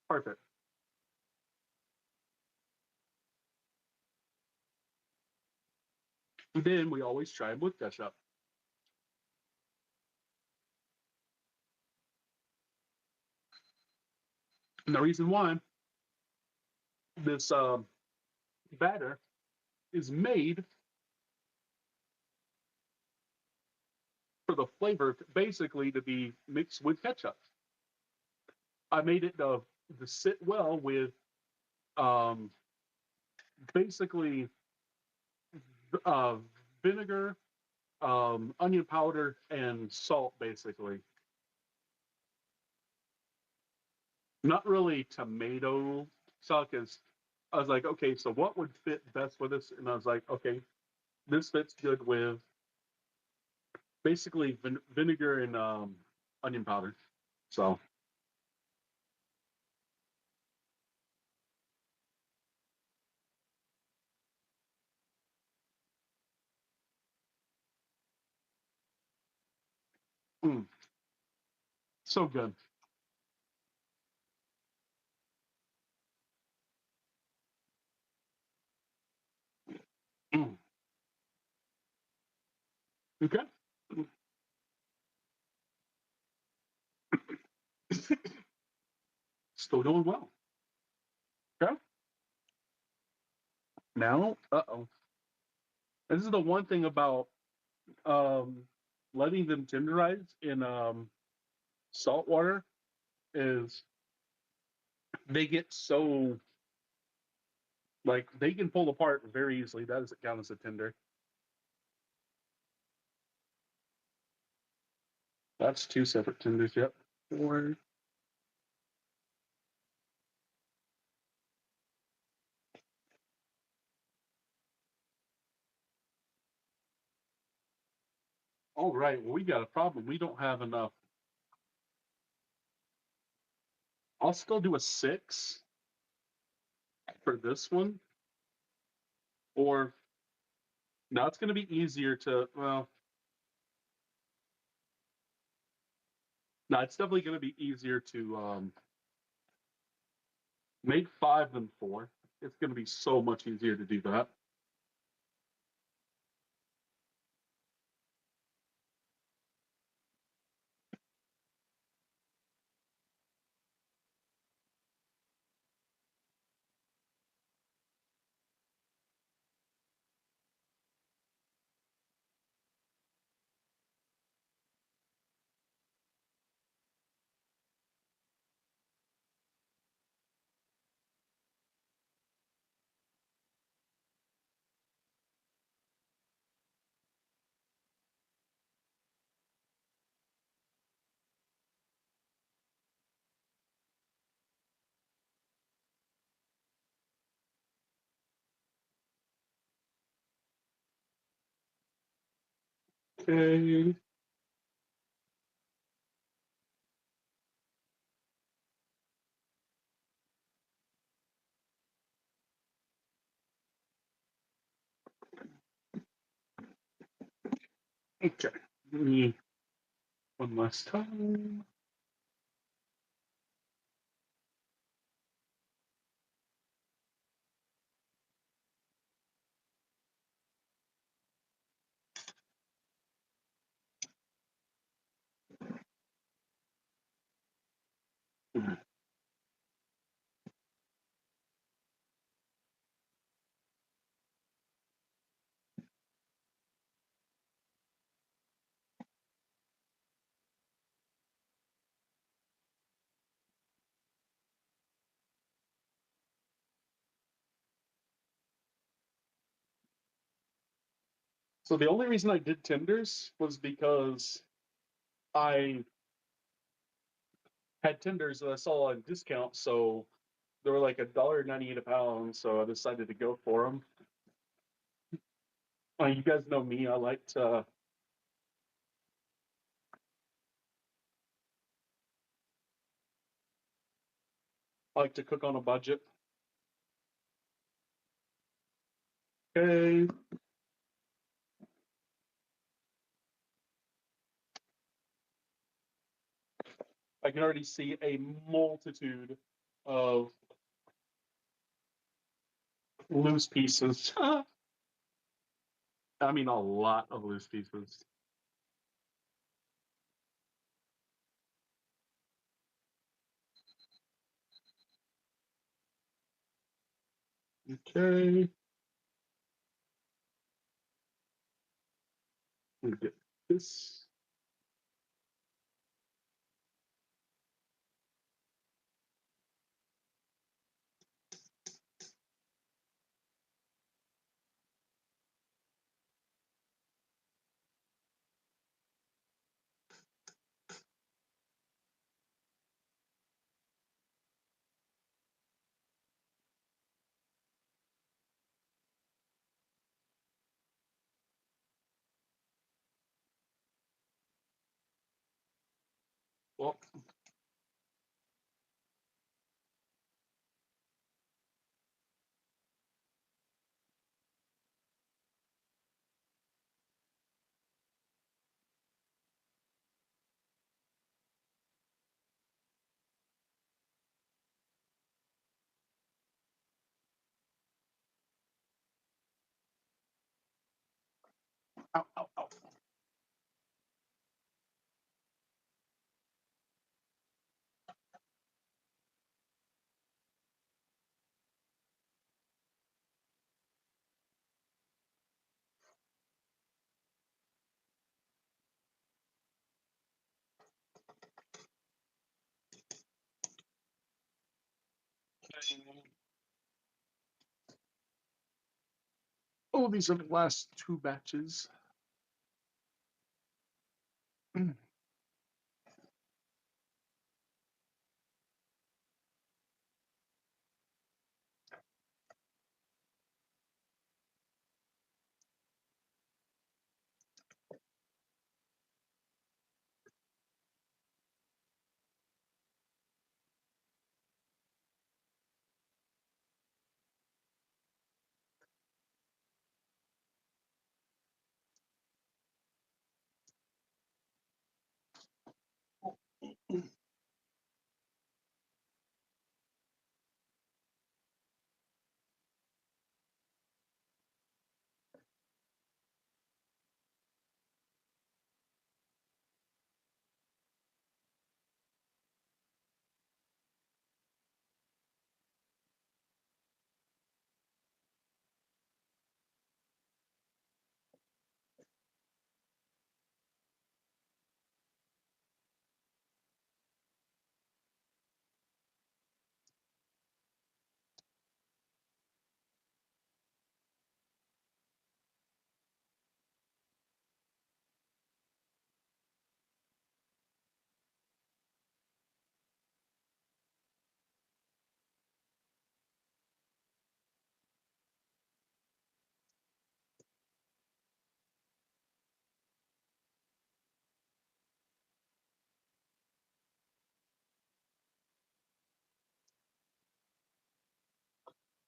B: Perfect. And then we always try with ketchup. And the reason why this batter is made for the flavor basically to be mixed with ketchup. I made it to sit well with um, basically uh, vinegar, onion powder, and salt, basically.
A: not really tomato sauce. Because I was like, okay, so what would fit best with this? And I was like, okay, this fits good with basically vinegar and onion powder. So, mm, so good. Mm, okay. Still doing well. Okay. Now, uh-oh. This is the one thing about um, letting them tenderize in salt water is they get so like they can pull apart very easily. That doesn't count as a tender. That's two separate tenders. Yep. Four. All right. Well, we got a problem. We don't have enough. I'll still do a 6 for this one. Or now it's going to be easier to, well, no, it's definitely going to be easier to make 5 than 4. It's going to be so much easier to do that. Okay. Okay. Me one last time. So the only reason I did tenders was because I had tenders that I saw on discount, so they were like $1.98 a pound. So I decided to go for them. You guys know me; I like to cook on a budget. Okay, I can already see a multitude of loose pieces. I mean, a lot of loose pieces. Okay, let me get this.
B: Well, ow, ow, ow. Oh, these are the last two batches.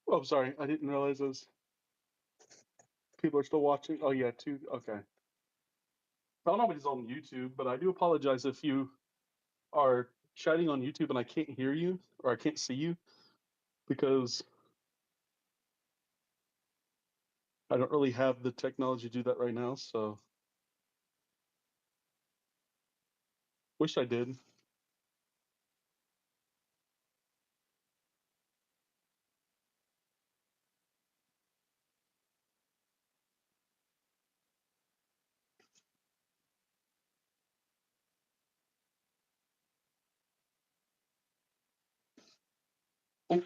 B: Oh, I'm sorry. I didn't realize those people are still watching. Oh, yeah, two. Okay. Well, nobody's on YouTube, but I do apologize if you are chatting on YouTube and I can't hear you or I can't see you because I don't really have the technology to do that right now. So, wish I did. Oh,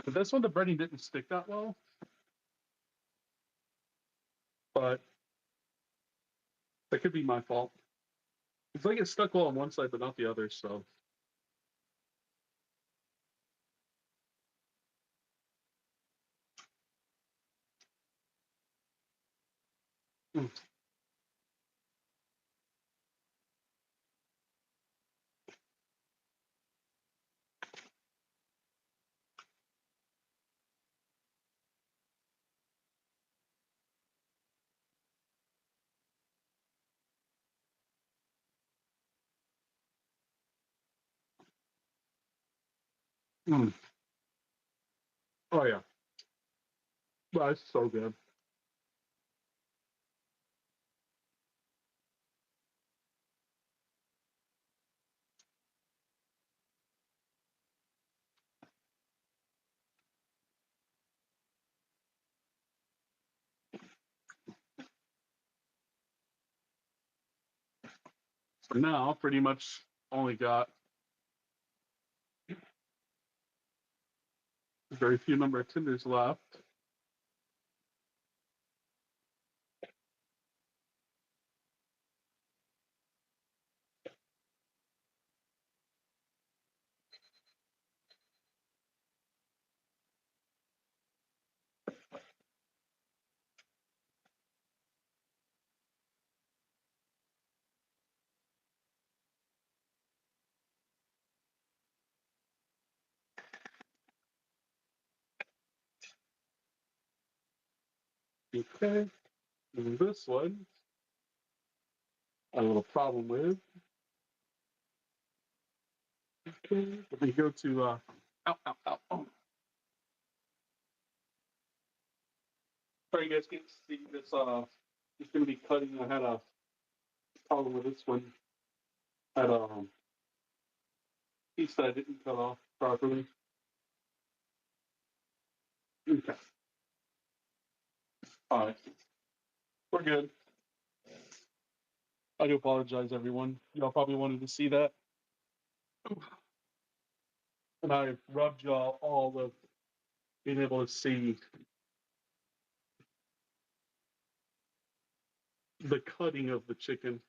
B: but this one, the breading didn't stick that well, but that could be my fault. It's like it stuck well on one side, but not the other. So, mm, mm. Oh yeah, that's so good. So now, pretty much only got very few number of tenders left. Okay, and this one, I have a little problem with. Okay, let me go to, ow, ow, ow, oh. Sorry, you guys can't see this, it's gonna be cutting. I had a problem with this one. I had a piece that I didn't cut off properly. Okay. All right. We're good. I do apologize, everyone. Y'all probably wanted to see that. And I rubbed y'all all of being able to see the cutting of the chicken.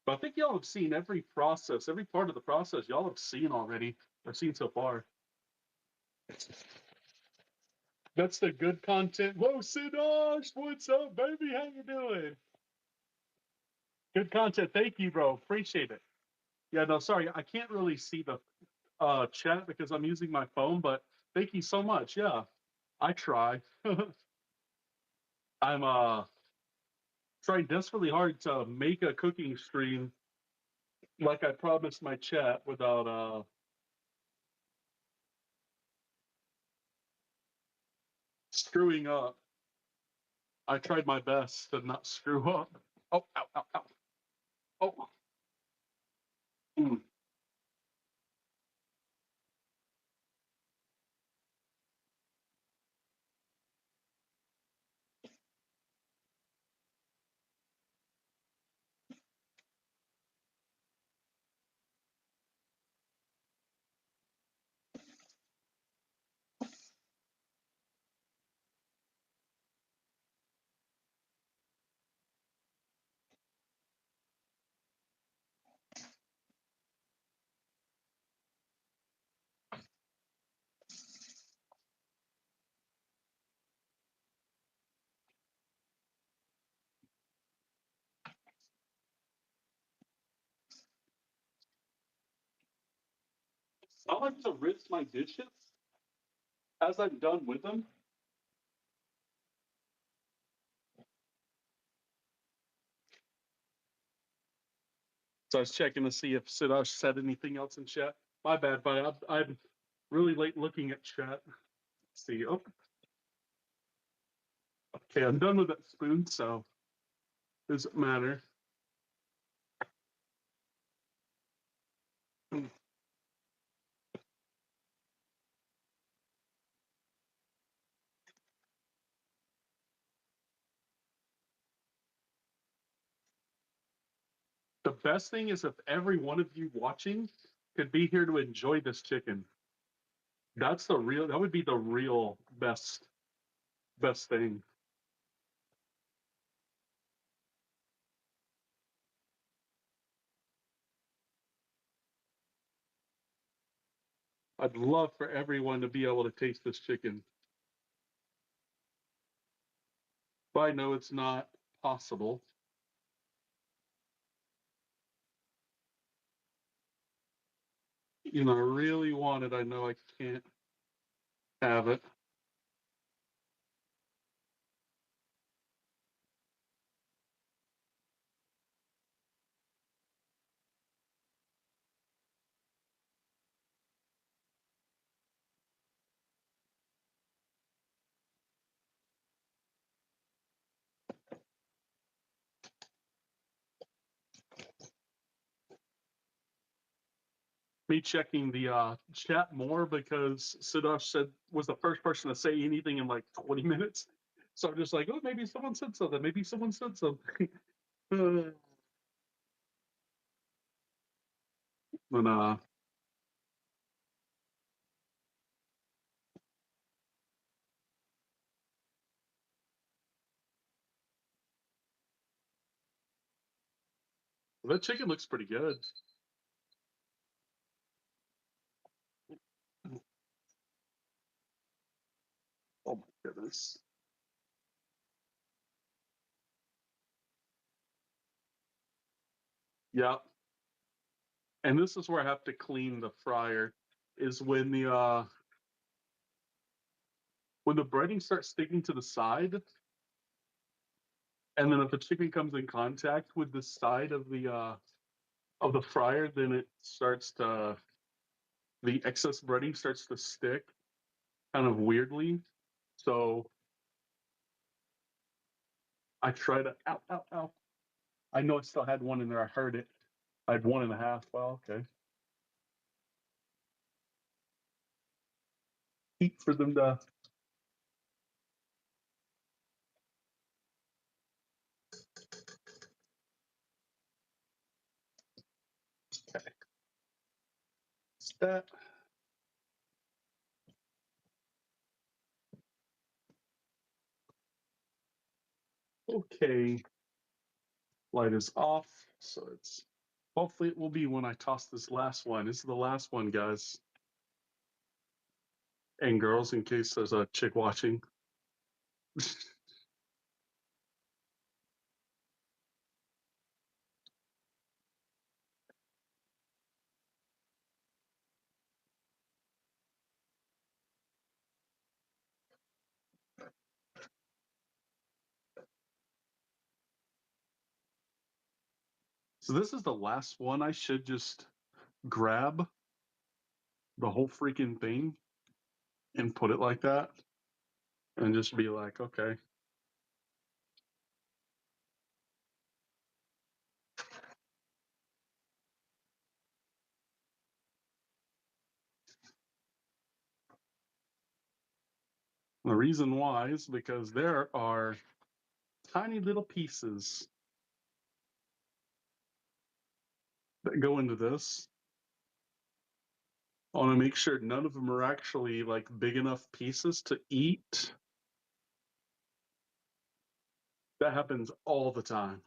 B: But I think y'all have seen every process, every part of the process y'all have seen already. I've seen so far. That's the good content. Whoa, Sidosh, what's up, baby? How you doing? Good content. Thank you, bro. Appreciate it. Yeah, no, sorry, I can't really see the chat because I'm using my phone, but thank you so much. Yeah, I try. I'm trying desperately hard to make a cooking stream like I promised my chat without screwing up. I tried my best to not screw up. Oh, ow, ow, ow. Oh. Mm. I like to rinse my dishes as I'm done with them. So I was checking to see if Siddharth said anything else in chat. My bad, but I'm really late looking at chat. Let's see. Oh, okay, I'm done with that spoon, so it doesn't matter. The best thing is if every one of you watching could be here to enjoy this chicken. That would be the real best thing. I'd love for everyone to be able to taste this chicken. But I know it's not possible. You know, I really want it. I know I can't have it. Me checking the chat more because Siddharth said was the first person to say anything in like 20 minutes. So I'm just like, oh, maybe someone said something. Maybe someone said something. But that chicken looks pretty good. Oh my goodness. Yeah. And this is where I have to clean the fryer, is when the breading starts sticking to the side, and then if the chicken comes in contact with the side of the fryer, then it starts to the excess breading starts to stick kind of weirdly. So I try to ow ow ow. I know I still had one in there. I heard it. I had 1.5. Well, okay. Heat for them to. Okay. That. Okay. Light is off, so it's. Hopefully, it will be when I toss this last one. This is the last one, guys and girls, in case there's a chick watching. So this is the last one. I should just grab the whole freaking thing and put it like that and just be like, okay. The reason why is because there are tiny little pieces that go into this. I want to make sure none of them are actually like big enough pieces to eat. That happens all the time.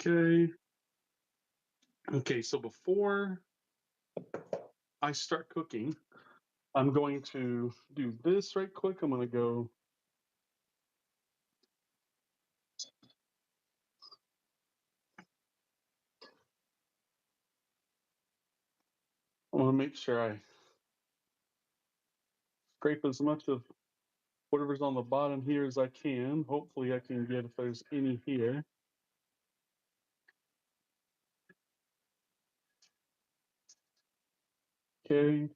B: Okay. Okay, so before I start cooking, I'm going to do this right quick. I'm going to go. I want to make sure I scrape as much of whatever's on the bottom here as I can. Hopefully, I can get if there's any here. Okay.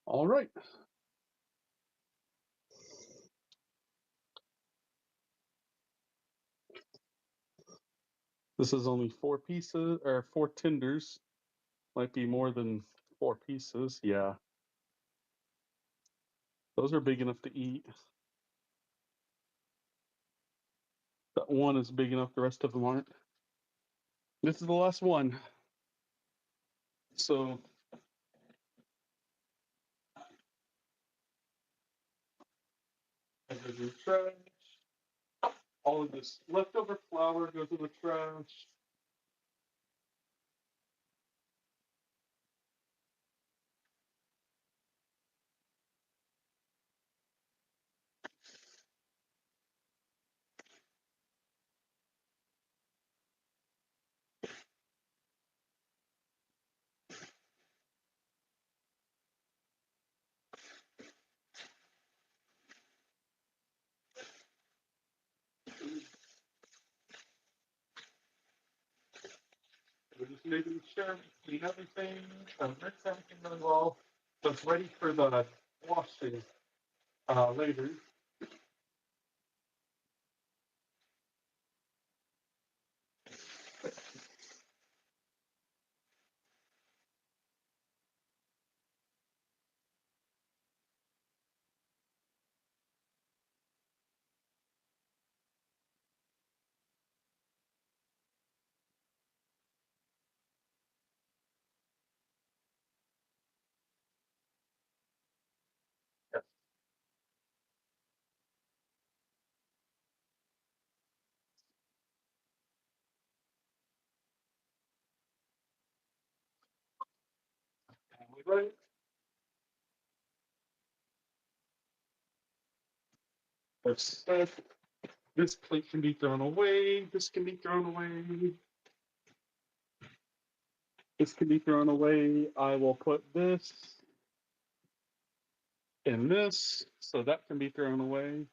B: All right. This is only 4 pieces or 4 tenders. Might be more than 4 pieces. Yeah. Those are big enough to eat. That one is big enough, the rest of them aren't. This is the last one. So goes in the trash. All of this leftover flour goes in the trash.
C: making sure we clean everything, rinse everything really well, so it's ready for the washing later. Yes. And we ready? That's it. This plate can be thrown away. This can be thrown away. This can be thrown away. I will put this in this, so that can be thrown away.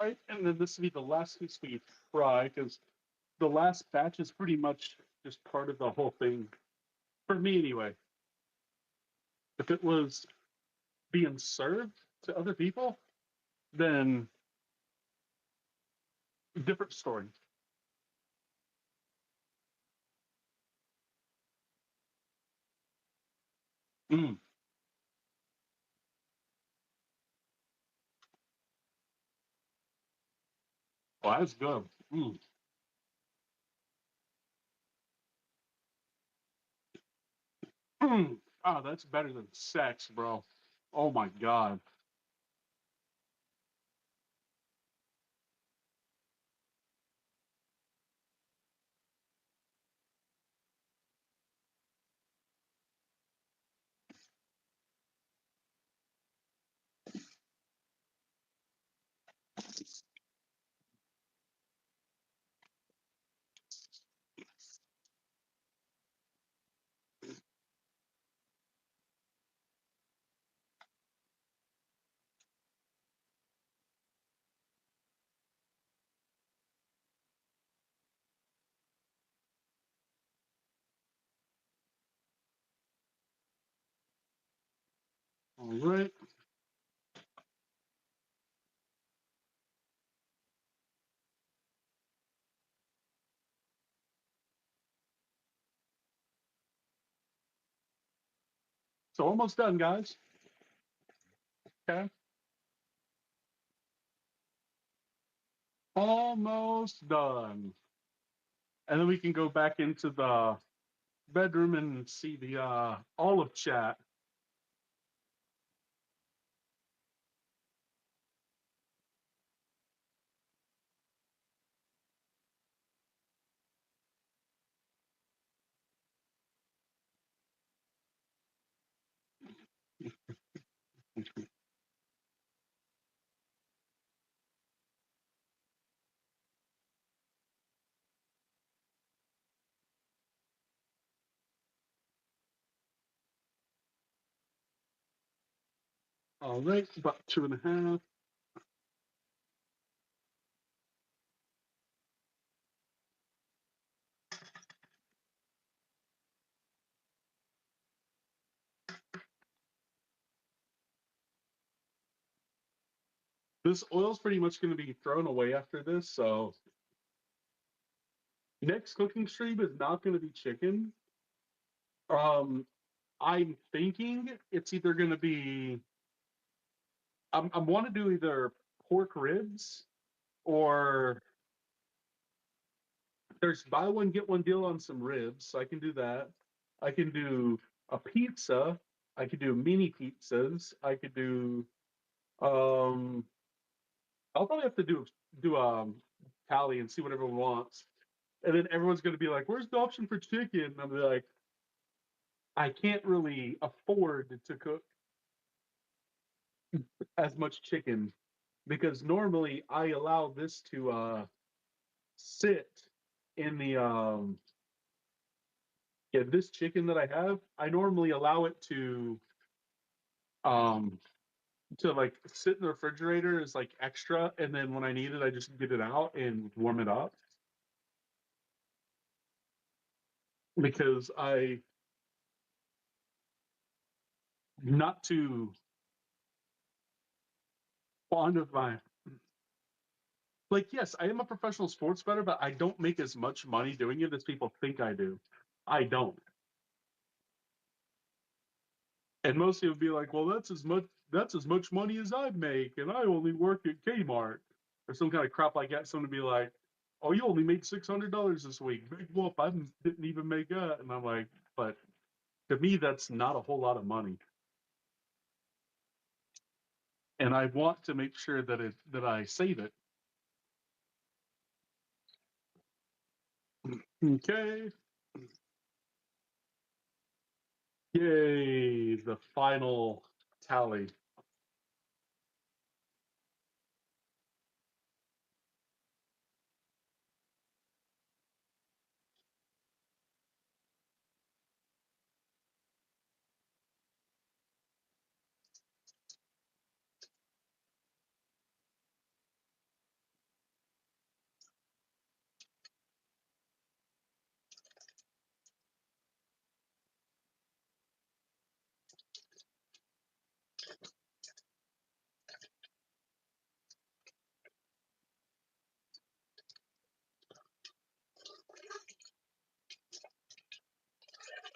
C: Right, and then this will be the last piece we fry because the last batch is pretty much just part of the whole thing. For me, anyway. If it was being served to other people, then different story. Mm. Well, that's good. Mm. Mm. Oh, that's better than sex, bro. Oh my god. All right. So almost done, guys. Okay. Almost done. And then we can go back into the bedroom and see the olive chat. All right, about 2.5. This oil's pretty much going to be thrown away after this, so next cooking stream is not going to be chicken. Um, I'm thinking it's either going to be I want to do either pork ribs or there's buy one get one deal on some ribs. So I can do that. I can do a pizza. I could do mini pizzas. I could do I'll probably have to do tally and see what everyone wants. And then everyone's going to be like, where's the option for chicken? And I'll be like, I can't really afford to cook as much chicken because normally I allow this to sit in the yeah, this chicken that I have, I normally allow it um to like sit in the refrigerator as like extra, and then when I need it I just get it out and warm it up because I not too fond of my like, yes, I am a professional sports bettor, but I don't make as much money doing it as people think I do. I don't. And most people would be like, well, that's as much money as I make, and I only work at Kmart. Or some kind of crap like that. Someone would be like, oh, you only made $600 this week. Big whoop, I didn't even make that. And I'm like, but to me, that's not a whole lot of money. And I want to make sure that I save it. Okay. Yay, the final tally.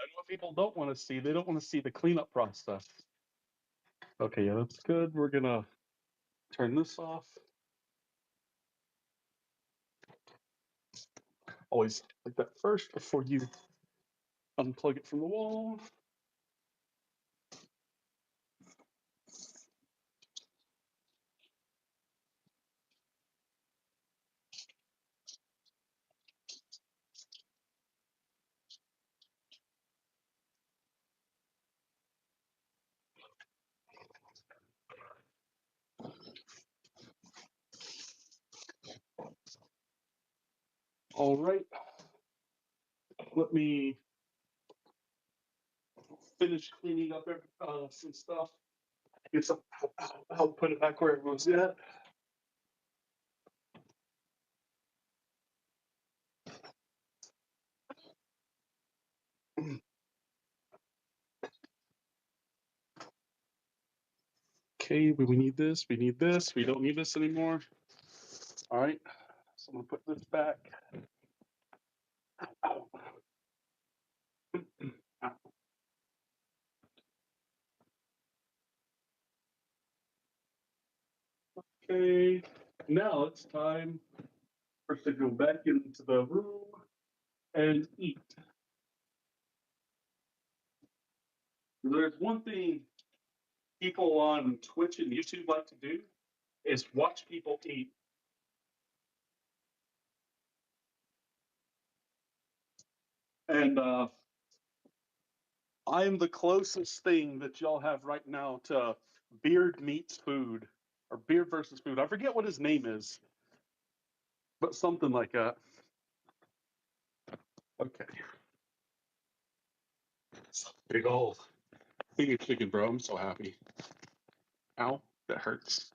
C: And what people don't want to see, they don't want to see the cleanup process. Okay, yeah, that's good. We're gonna turn this off. Always like that first before you unplug it from the wall. All right. Let me finish cleaning up some stuff. Get some. I'll put it back where it was at. Okay, we need this. We need this. We don't need this anymore. All right. So I'm gonna put this back. Ow. Ow. Okay. Now it's time for us to go back into the room and eat. There's one thing people on Twitch and YouTube like to do is watch people eat. And I'm the closest thing that y'all have right now to Beard meets food or Beard versus food. I forget what his name is, but something like that. Okay. Big old thing of chicken, bro. I'm so happy. Ow, that hurts.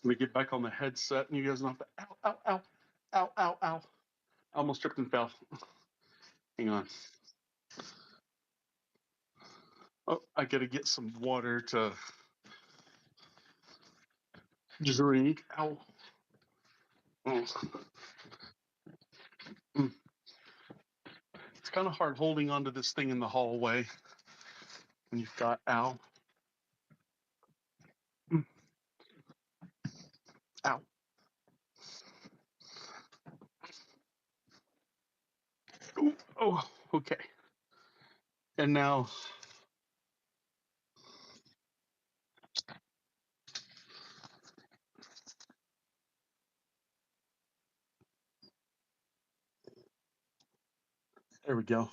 C: Let me get back on the headset and you guys don't have to. Ow, ow, ow, ow, ow, ow. I almost tripped and fell. Hang on. Oh, I gotta get some water to drink. Ow. Oh. It's kind of hard holding onto this thing in the hallway when you've got ow. Ow. Ooh, oh, okay. And now There we go.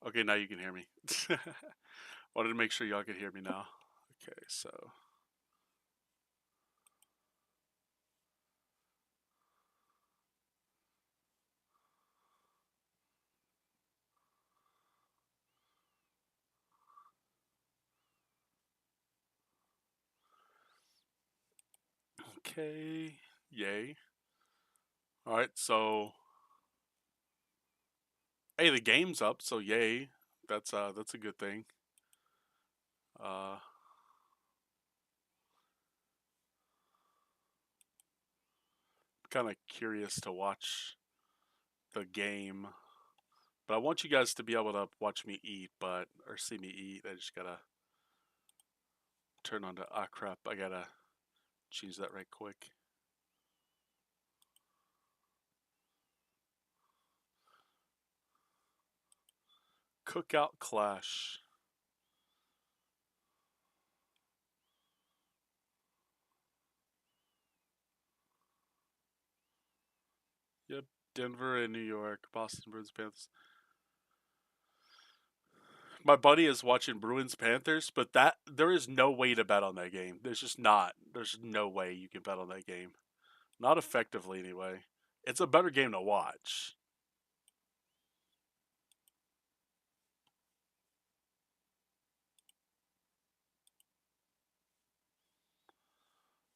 A: Okay, now you can hear me. Wanted to make sure y'all could hear me now. Okay, so okay, yay. All right, so hey, the game's up, so yay. That's a good thing. Uh, kind of curious to watch the game, but I want you guys to be able to watch me eat, or see me eat. I just gotta turn on the crap. I gotta change that right quick. Cookout Clash. Yep, Denver and New York, Boston Bruins Panthers. My buddy is watching Bruins Panthers, but there is no way to bet on that game. There's just not. There's no way you can bet on that game. Not effectively anyway. It's a better game to watch.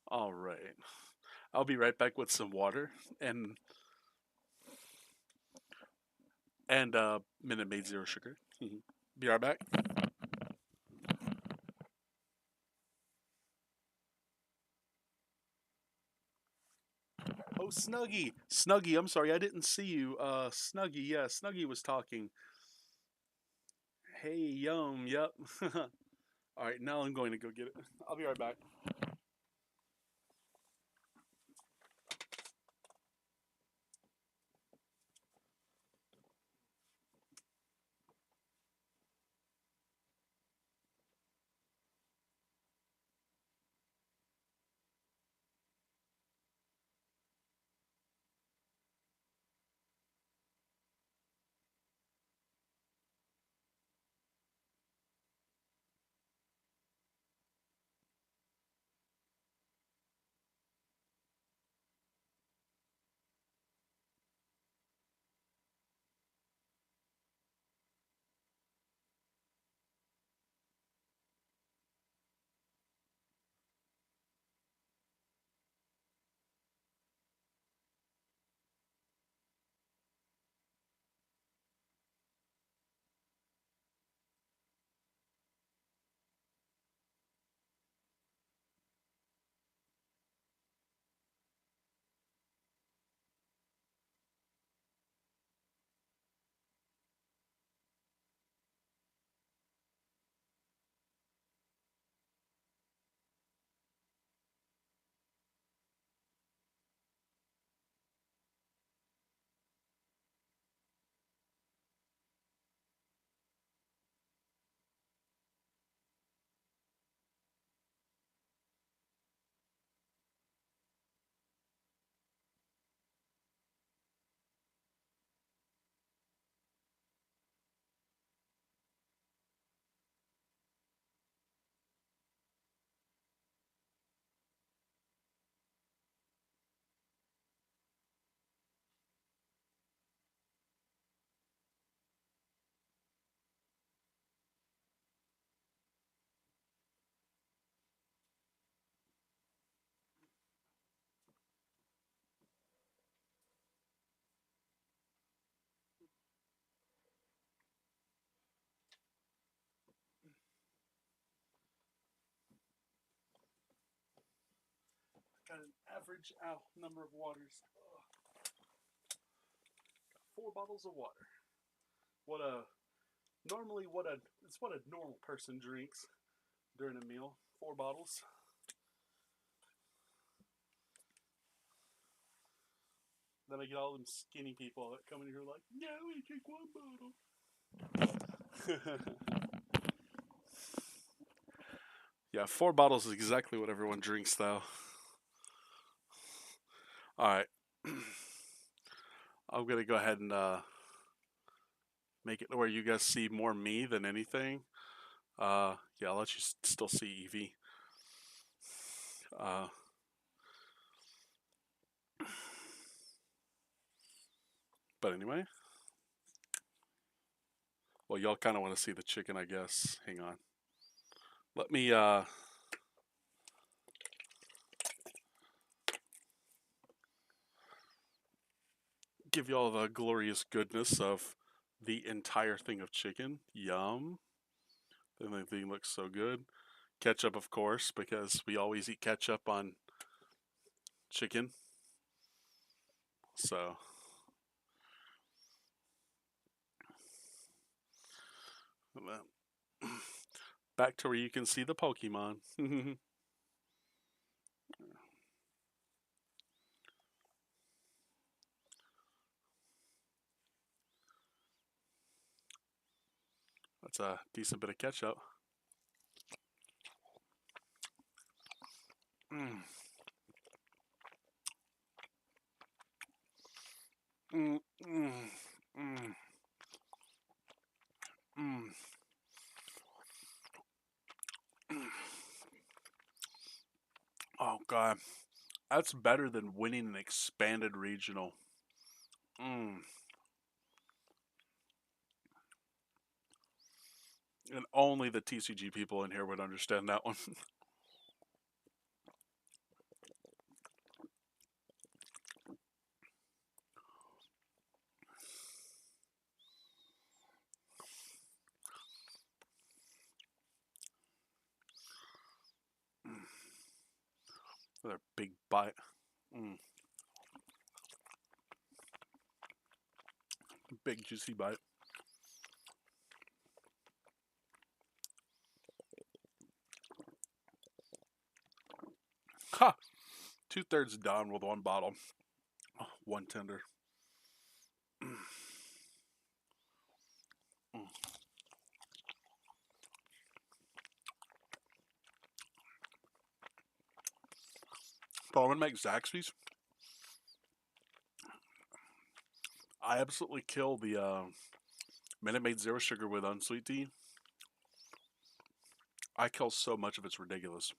A: All right. I'll be right back with some water and Minute Maid Zero Sugar. Be right back. Oh, Snuggie. Snuggie, I'm sorry, I didn't see you. Snuggie, yeah, Snuggie was talking. Hey, yum, yep. All right, now I'm going to go get it. I'll be right back. Got an average number of waters. 4 bottles of water. What a normal person drinks during a meal. 4 bottles. Then I get all them skinny people that come in here like, no, we drink 1 bottle. Yeah, 4 bottles is exactly what everyone drinks, though. Alright. I'm going to go ahead and make it to where you guys see more me than anything. Yeah, I'll let you still see Evie. But anyway. Well, y'all kind of want to see the chicken, I guess. Hang on. Let me, give y'all the glorious goodness of the entire thing of chicken. Yum. The thing looks so good. Ketchup, of course, because we always eat ketchup on chicken. So, back to where you can see the Pokemon. That's a decent bit of ketchup. Mm. Mm, mm, mm, mm. Oh god, that's better than winning an expanded regional. Mm. And only the TCG people in here would understand that one. Another big bite. Mm. Big juicy bite. Ha! 2/3 done with 1 bottle. 1 tender. Mm. Mm. But I'm gonna make Zaxby's. I absolutely kill the Minute Maid Zero Sugar with unsweet tea. I kill so much of it's ridiculous.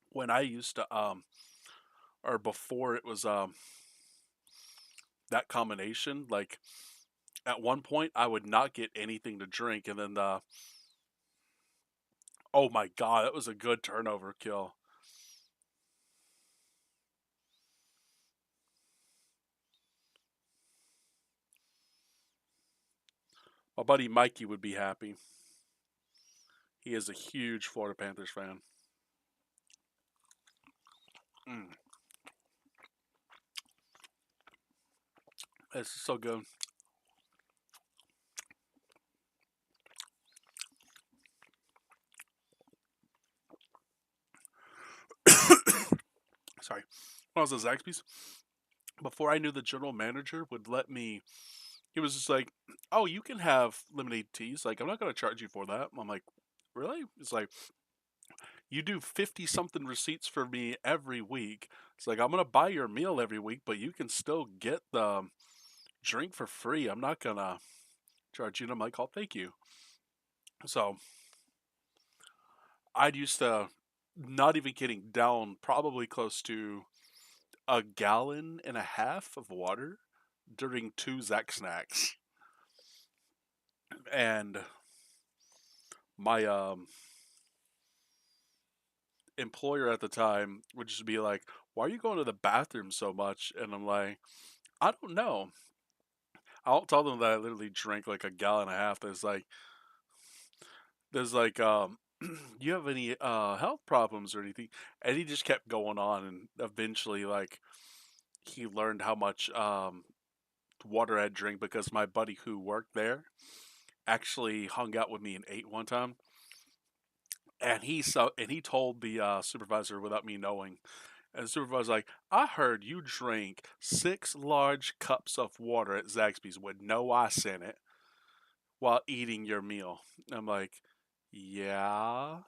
A: When I used to or before it was that combination, like at one point I would not get anything to drink, and then oh my god, that was a good turnover kill. My buddy Mikey would be happy. He is a huge Florida Panthers fan. Mm. This is so good. Sorry. When I was at Zaxby's, before I knew the general manager would let me, he was just like, oh, you can have lemonade teas. Like, I'm not going to charge you for that. I'm like, really? It's like, you do 50 something receipts for me every week. It's like, I'm going to buy your meal every week, but you can still get the drink for free. I'm not going to charge you. And I'm like, oh, thank you. So I'd used to, not even kidding, down probably close to 1.5 gallons of water during 2 Zack snacks. And my employer at the time would just be like, why are you going to the bathroom so much? And I'm like, I don't know. I don't tell them that I literally drank like 1.5 gallons. There's like you have any health problems or anything? And he just kept going on, and eventually like he learned how much water I'd drink because my buddy who worked there actually hung out with me and ate one time, and he told the supervisor without me knowing. And the supervisor's like, I heard you drank 6 large cups of water at Zaxby's with no ice in it while eating your meal. I'm like, yeah.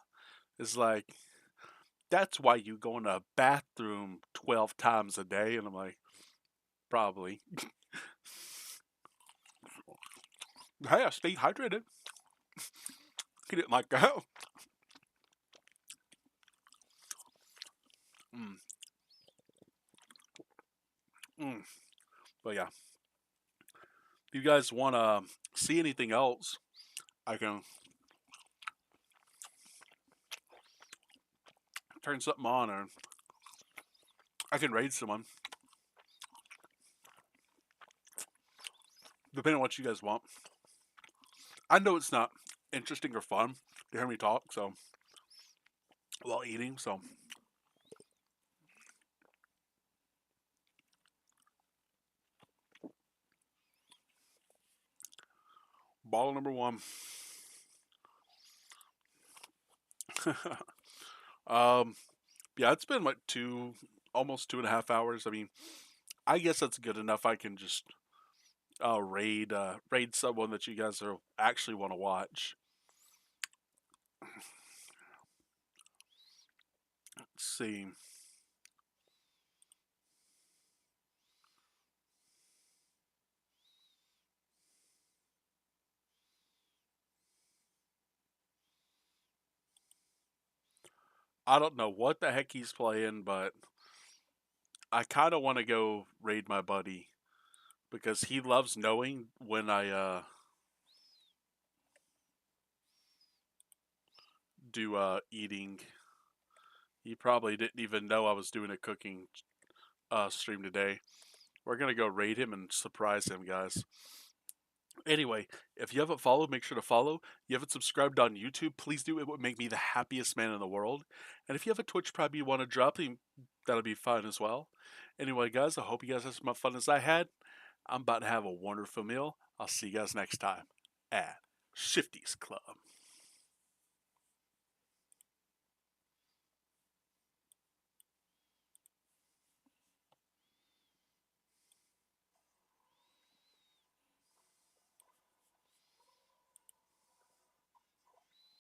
A: It's like, that's why you go in the bathroom 12 times a day. And I'm like, probably. Hey, I stay hydrated. He didn't like that. Mm, mm. But yeah, if you guys want to see anything else, I can turn something on, or I can raid someone, depending on what you guys want. I know it's not interesting or fun to hear me talk, so while eating. So bottle number 1. um, yeah, it's been like almost 2.5 hours. I mean, I guess that's good enough. I can just raid someone that you guys are actually want to watch. Let's see. I don't know what the heck he's playing, but I kind of want to go raid my buddy because he loves knowing when I do eating. He probably didn't even know I was doing a cooking stream today. We're gonna go raid him and surprise him, guys. Anyway, if you haven't followed, make sure to follow. You haven't subscribed on YouTube, please do. It would make me the happiest man in the world. And if you have a Twitch Prime you want to drop, that'll be fun as well. Anyway, guys, I hope you guys have as much fun as I had. I'm about to have a wonderful meal. I'll see you guys next time at Shifty's Club.